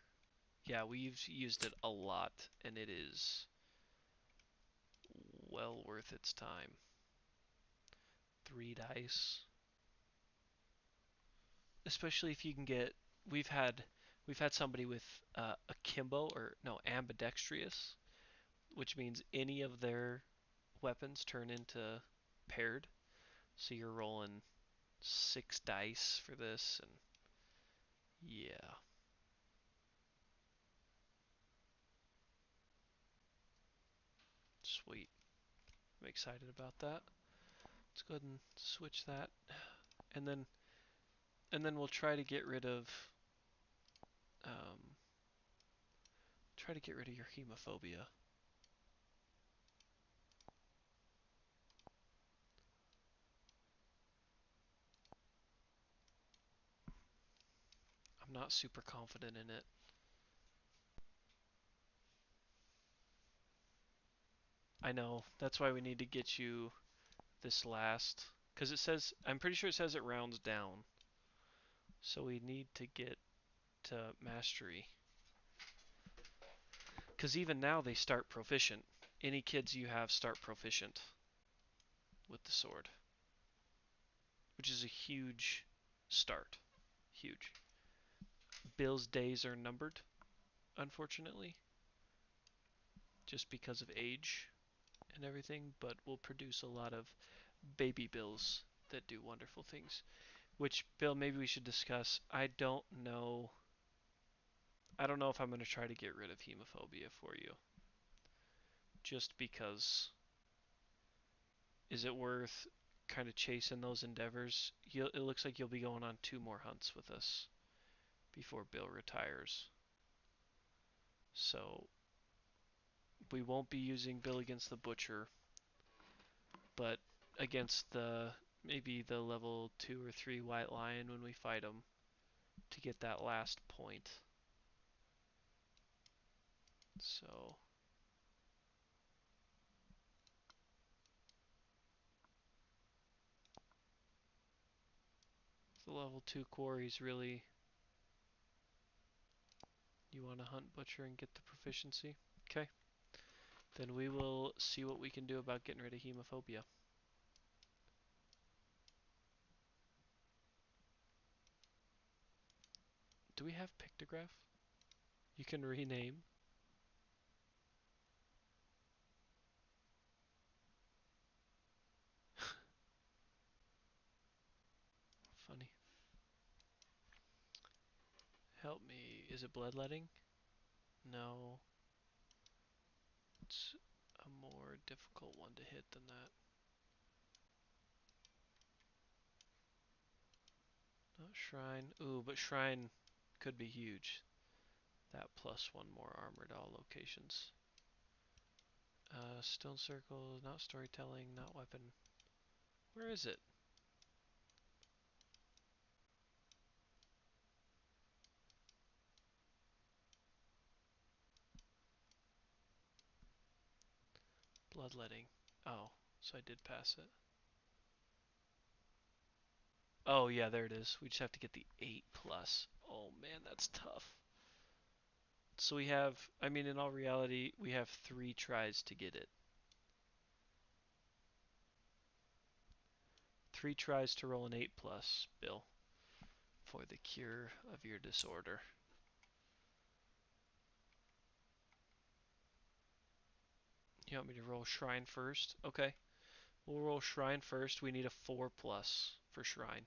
Yeah, we've used it a lot, and it is well worth its time. 3 dice. Especially if you can get we've had somebody with akimbo or no ambidextrous, which means any of their weapons turn into paired. So you're rolling 6 dice for this, and yeah. Sweet. I'm excited about that. Let's go ahead and switch that. And then we'll try to get rid of um, your hemophobia. I'm not super confident in it. I know. That's why we need to get you this last, because it says, I'm pretty sure it says it rounds down. So we need to get to mastery. Because even now they start proficient. Any kids you have start proficient with the sword, which is a huge start. Huge. Bill's days are numbered, unfortunately, just because of age and everything, but we'll produce a lot of baby Bills that do wonderful things. Which, Bill, maybe we should discuss. I don't know if I'm going to try to get rid of hemophobia for you. Just because, is it worth kind of chasing those endeavors. It looks like you'll be going on 2 more hunts with us before Bill retires. So we won't be using Bill against the Butcher, but against maybe the level 2 or 3 White Lion when we fight him to get that last point. So the level 2 quarries really, you want to hunt Butcher and get the proficiency? Okay. Then we will see what we can do about getting rid of hemophobia. Do we have pictograph? You can rename. Funny. Help me. Is it bloodletting? No. It's a more difficult one to hit than that. Not shrine. Ooh, but shrine could be huge. That plus 1 more armor to all locations. Stone circle, not storytelling, not weapon. Where is it? Bloodletting. Oh, so I did pass it. Oh yeah, there it is. We just have to get the 8 plus. Oh man, that's tough. So we have, I mean, in all reality, we have 3 tries to get it. 3 tries to roll an 8 plus, Bill, for the cure of your disorder. You want me to roll Shrine first? Okay. We'll roll Shrine first. We need a 4 plus for Shrine.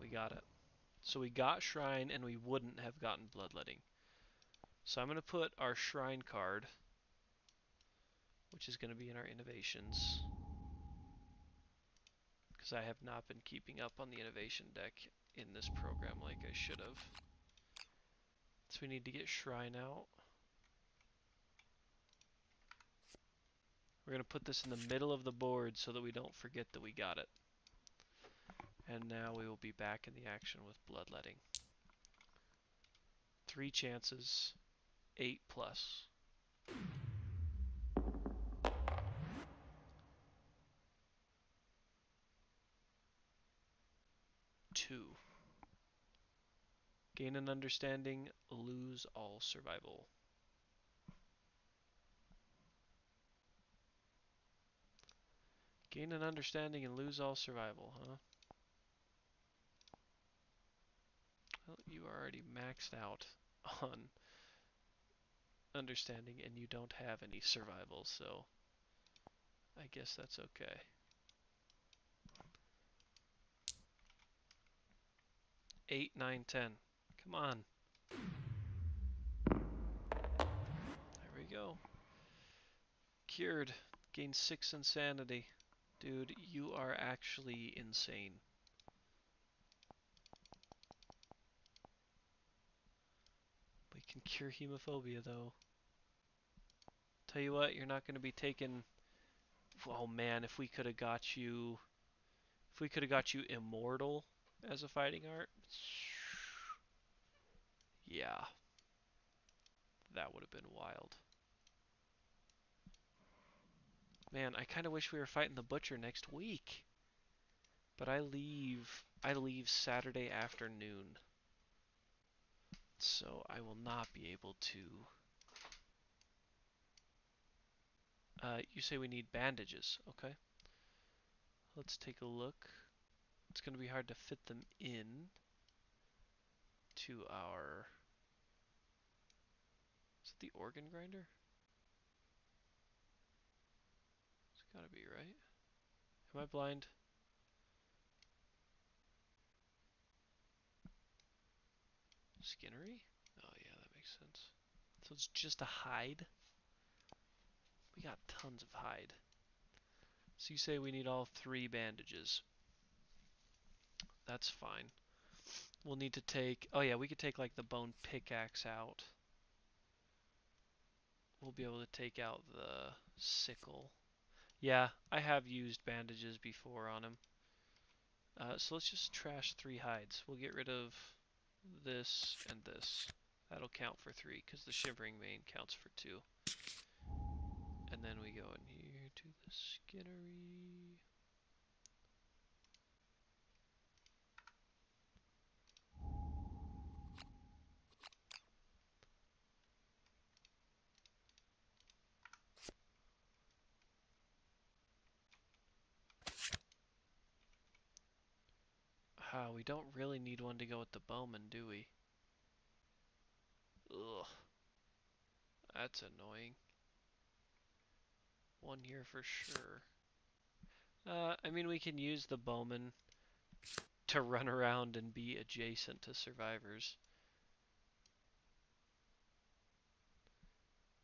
We got it. So we got Shrine and we wouldn't have gotten Bloodletting. So I'm going to put our Shrine card, which is going to be in our innovations, because I have not been keeping up on the innovation deck in this program like I should have. So we need to get Shrine out. We're going to put this in the middle of the board so that we don't forget that we got it. And now we will be back in the action with Bloodletting. 3 chances, 8 plus. 2. Gain an understanding, lose all survival. Gain an understanding and lose all survival, huh? Well, you are already maxed out on understanding and you don't have any survival, so I guess that's okay. 8, 9, 10. Come on. There we go. Cured. Gain 6 insanity. Dude, you are actually insane. We can cure hemophobia, though. Tell you what, you're not going to be taking... Oh man, if we could have got you... If we could have got you immortal as a fighting art... Yeah. That would have been wild. Man, I kind of wish we were fighting the Butcher next week. But I leave Saturday afternoon. So I will not be able to... you say we need bandages, okay. Let's take a look. It's going to be hard to fit them in to our... Is it the organ grinder? It's gotta be, right? Am I blind? Skinnery? Oh yeah, that makes sense. So it's just a hide? We got tons of hide. So you say we need all 3 bandages. That's fine. We'll need to take... Oh yeah, we could take like the bone pickaxe out. We'll be able to take out the sickle. Yeah, I have used bandages before on him. So let's just trash 3 hides. We'll get rid of this and this. That'll count for 3 because the shivering mane counts for 2. And then we go in here to the skinnery. We don't really need one to go with the bowman, do we? Ugh, that's annoying. One here for sure. I mean, we can use the bowman to run around and be adjacent to survivors.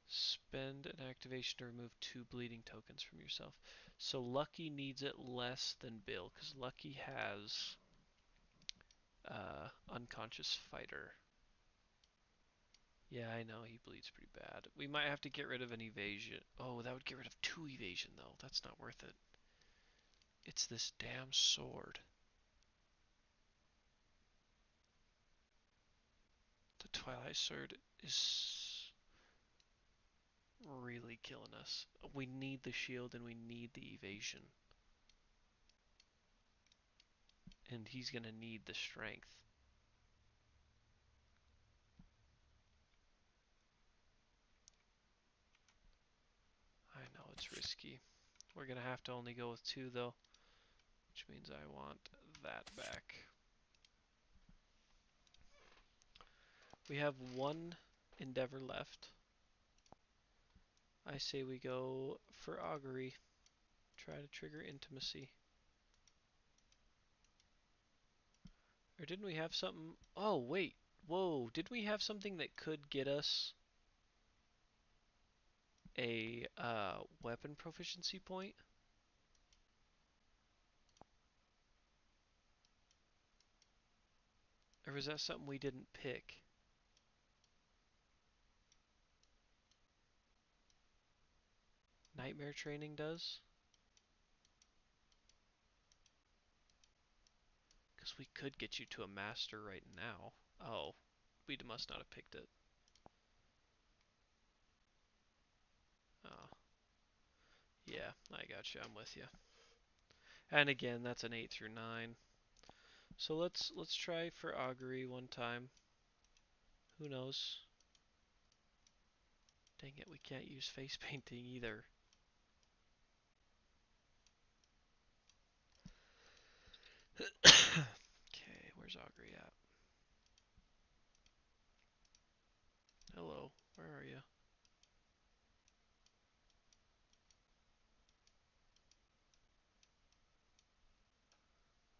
Spend an activation to remove 2 bleeding tokens from yourself. So Lucky needs it less than Bill, because Lucky has unconscious fighter. Yeah, I know, he bleeds pretty bad. We might have to get rid of an evasion. Oh, that would get rid of 2 evasion, though. That's not worth it. It's this damn sword. The Twilight Sword is really killing us. We need the shield and we need the evasion. And he's gonna need the strength. I know it's risky. We're gonna have to only go with 2 though, which means I want that back. We have 1 endeavor left. I say we go for augury. Try to trigger intimacy. Or didn't we have something? Oh, wait. Whoa. Did we have something that could get us a weapon proficiency point? Or was that something we didn't pick? Nightmare training does? Because we could get you to a master right now. Oh, we must not have picked it. Oh. Yeah, I got you. I'm with you. And again, that's an 8 through 9. So let's try for augury one time. Who knows? Dang it, we can't use face painting either. Okay, where's augury at? Hello, where are you?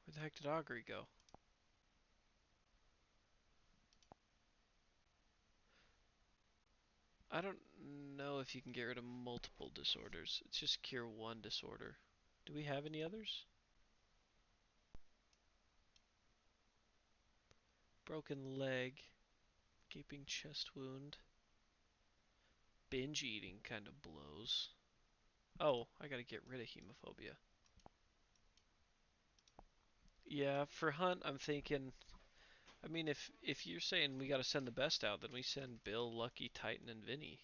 Where the heck did augury go? I don't know if you can get rid of multiple disorders. It's just cure 1 disorder. Do we have any others? Broken leg, gaping chest wound, binge eating kind of blows. Oh, I gotta get rid of hemophobia. Yeah, for hunt, I'm thinking. I mean, if you're saying we gotta send the best out, then we send Bill, Lucky, Titan, and Vinny.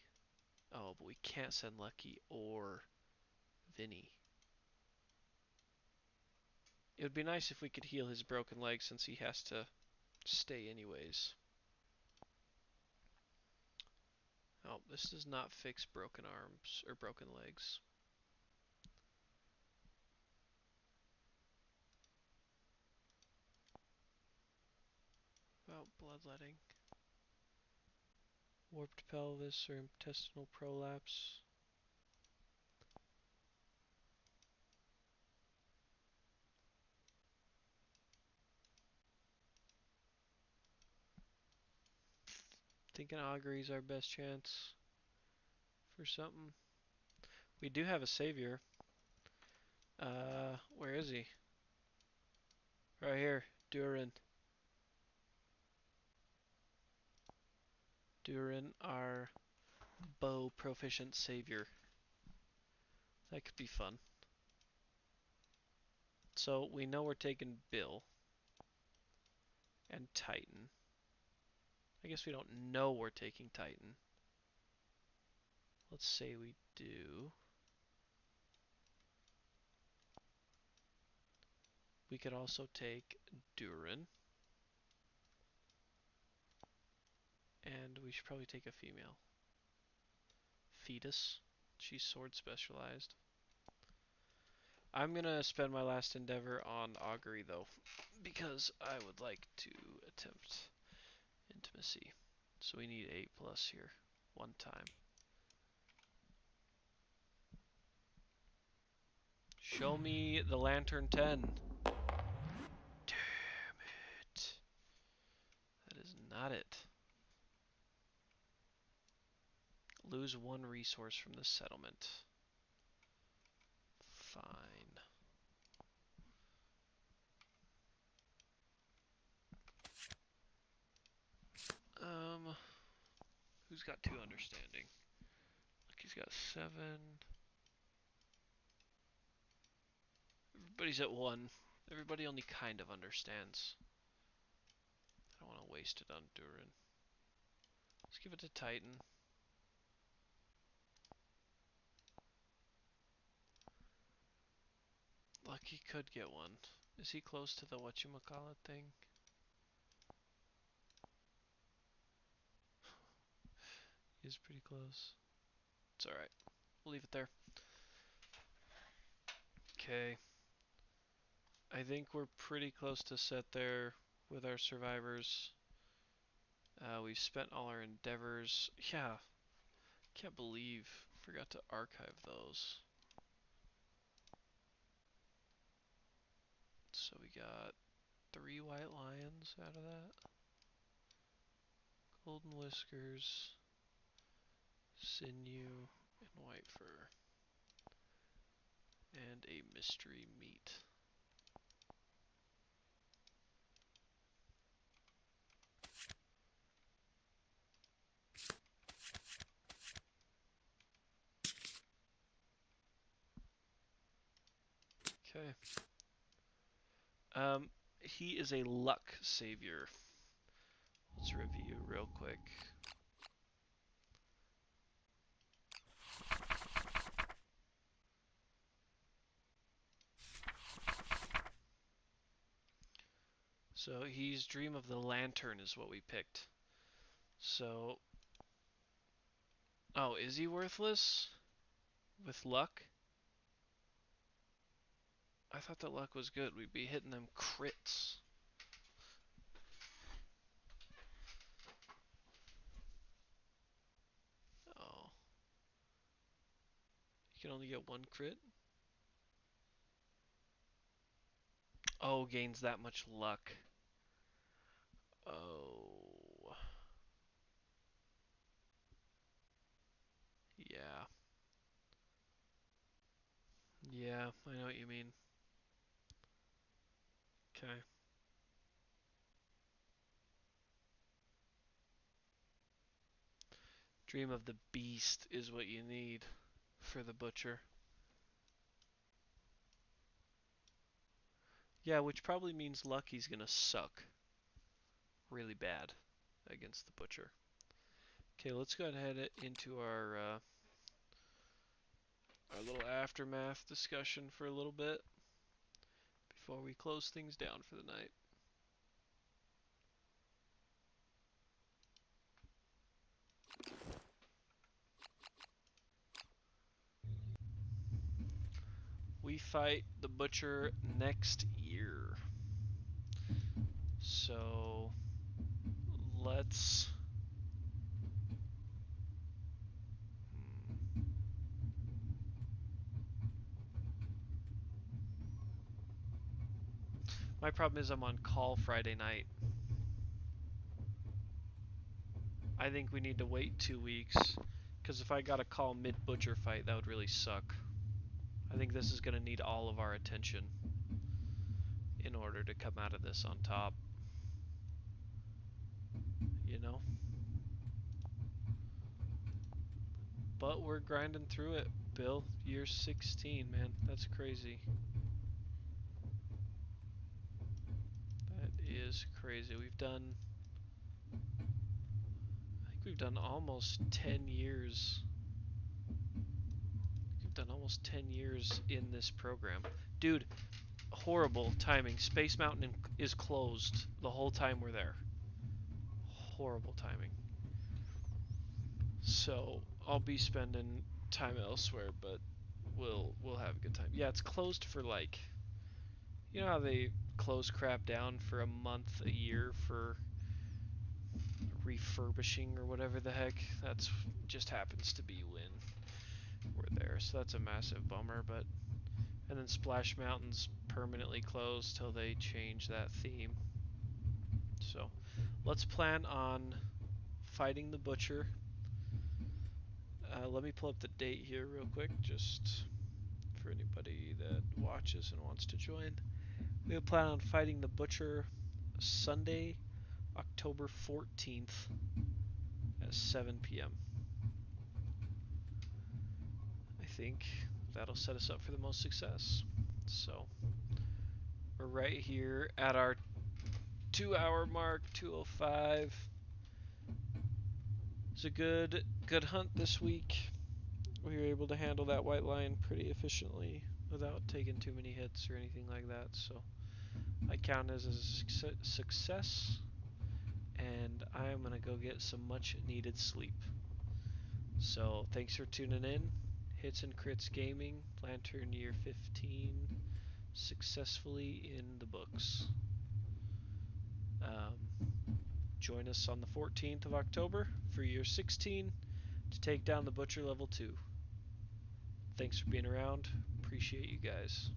Oh, but we can't send Lucky or Vinny. It would be nice if we could heal his broken leg since he has to stay anyways. Oh, this does not fix broken arms or broken legs. About bloodletting. Warped pelvis or intestinal prolapse. Thinking augury's our best chance for something. We do have a savior. Where is he? Right here. Durin. Durin, our bow proficient savior. That could be fun. So we know we're taking Bill and Titan. I guess we don't know we're taking Titan. Let's say we do. We could also take Durin. And we should probably take a female. Fetus. She's sword specialized. I'm gonna spend my last endeavor on augury though, because I would like to attempt intimacy. So we need 8+ here, one time. Show me the lantern 10. Damn it. That is not it. Lose 1 resource from the settlement. Fine. Who's got 2 understanding? Look, he's got 7. Everybody's at 1. Everybody only kind of understands. I don't want to waste it on Durin. Let's give it to Titan. Lucky could get 1. Is he close to the whatchamacallit thing? He's pretty close. It's alright. We'll leave it there. Okay. I think we're pretty close to set there with our survivors. We've spent all our endeavors. Yeah. Can't believe. Forgot to archive those. So we got 3 white lions out of that. Golden whiskers. Sinew and white fur. And a mystery meat. Okay. He is a luck savior. Let's review real quick. So he's Dream of the Lantern is what we picked. So, oh, is he worthless with luck? I thought that luck was good. We'd be hitting them crits. Oh. You can only get 1 crit? Oh, gains that much luck. Oh. Yeah. Yeah, I know what you mean. Okay. Dream of the Beast is what you need for the Butcher. Yeah, which probably means Lucky's gonna suck really bad against the Butcher. Okay, let's go ahead into our little aftermath discussion for a little bit before we close things down for the night. We fight the Butcher next year. So let's My problem is I'm on call Friday night. I think we need to wait 2 weeks Because if I got a call mid-butcher fight, that would really suck. I think this is going to need all of our attention in order to come out of this on top. You know? But we're grinding through it, Bill. Year 16, man. That's crazy. That is crazy. We've done... I think we've done almost 10 years. We've done almost 10 years in this program. Dude, horrible timing. Space Mountain is closed the whole time we're there. Horrible timing. So I'll be spending time elsewhere, but we'll have a good time. Yeah, it's closed for like, you know how they close crap down for a month, a year for refurbishing or whatever the heck. That's just happens to be when we're there, so that's a massive bummer. But and then Splash Mountain's permanently closed till they change that theme. So let's plan on fighting the Butcher. Let me pull up the date here real quick, just for anybody that watches and wants to join. We plan on fighting the Butcher Sunday, October 14th at 7 p.m. I think that'll set us up for the most success. So we're right here at our 2-hour mark, 2:05. It's a good hunt this week. We were able to handle that white line pretty efficiently without taking too many hits or anything like that. So I count it as a success, and I'm gonna go get some much needed sleep. So thanks for tuning in. Hits and Crits Gaming, Lantern Year 15, successfully in the books. Join us on the 14th of October for Year 16 to take down the Butcher Level 2. Thanks for being around. Appreciate you guys.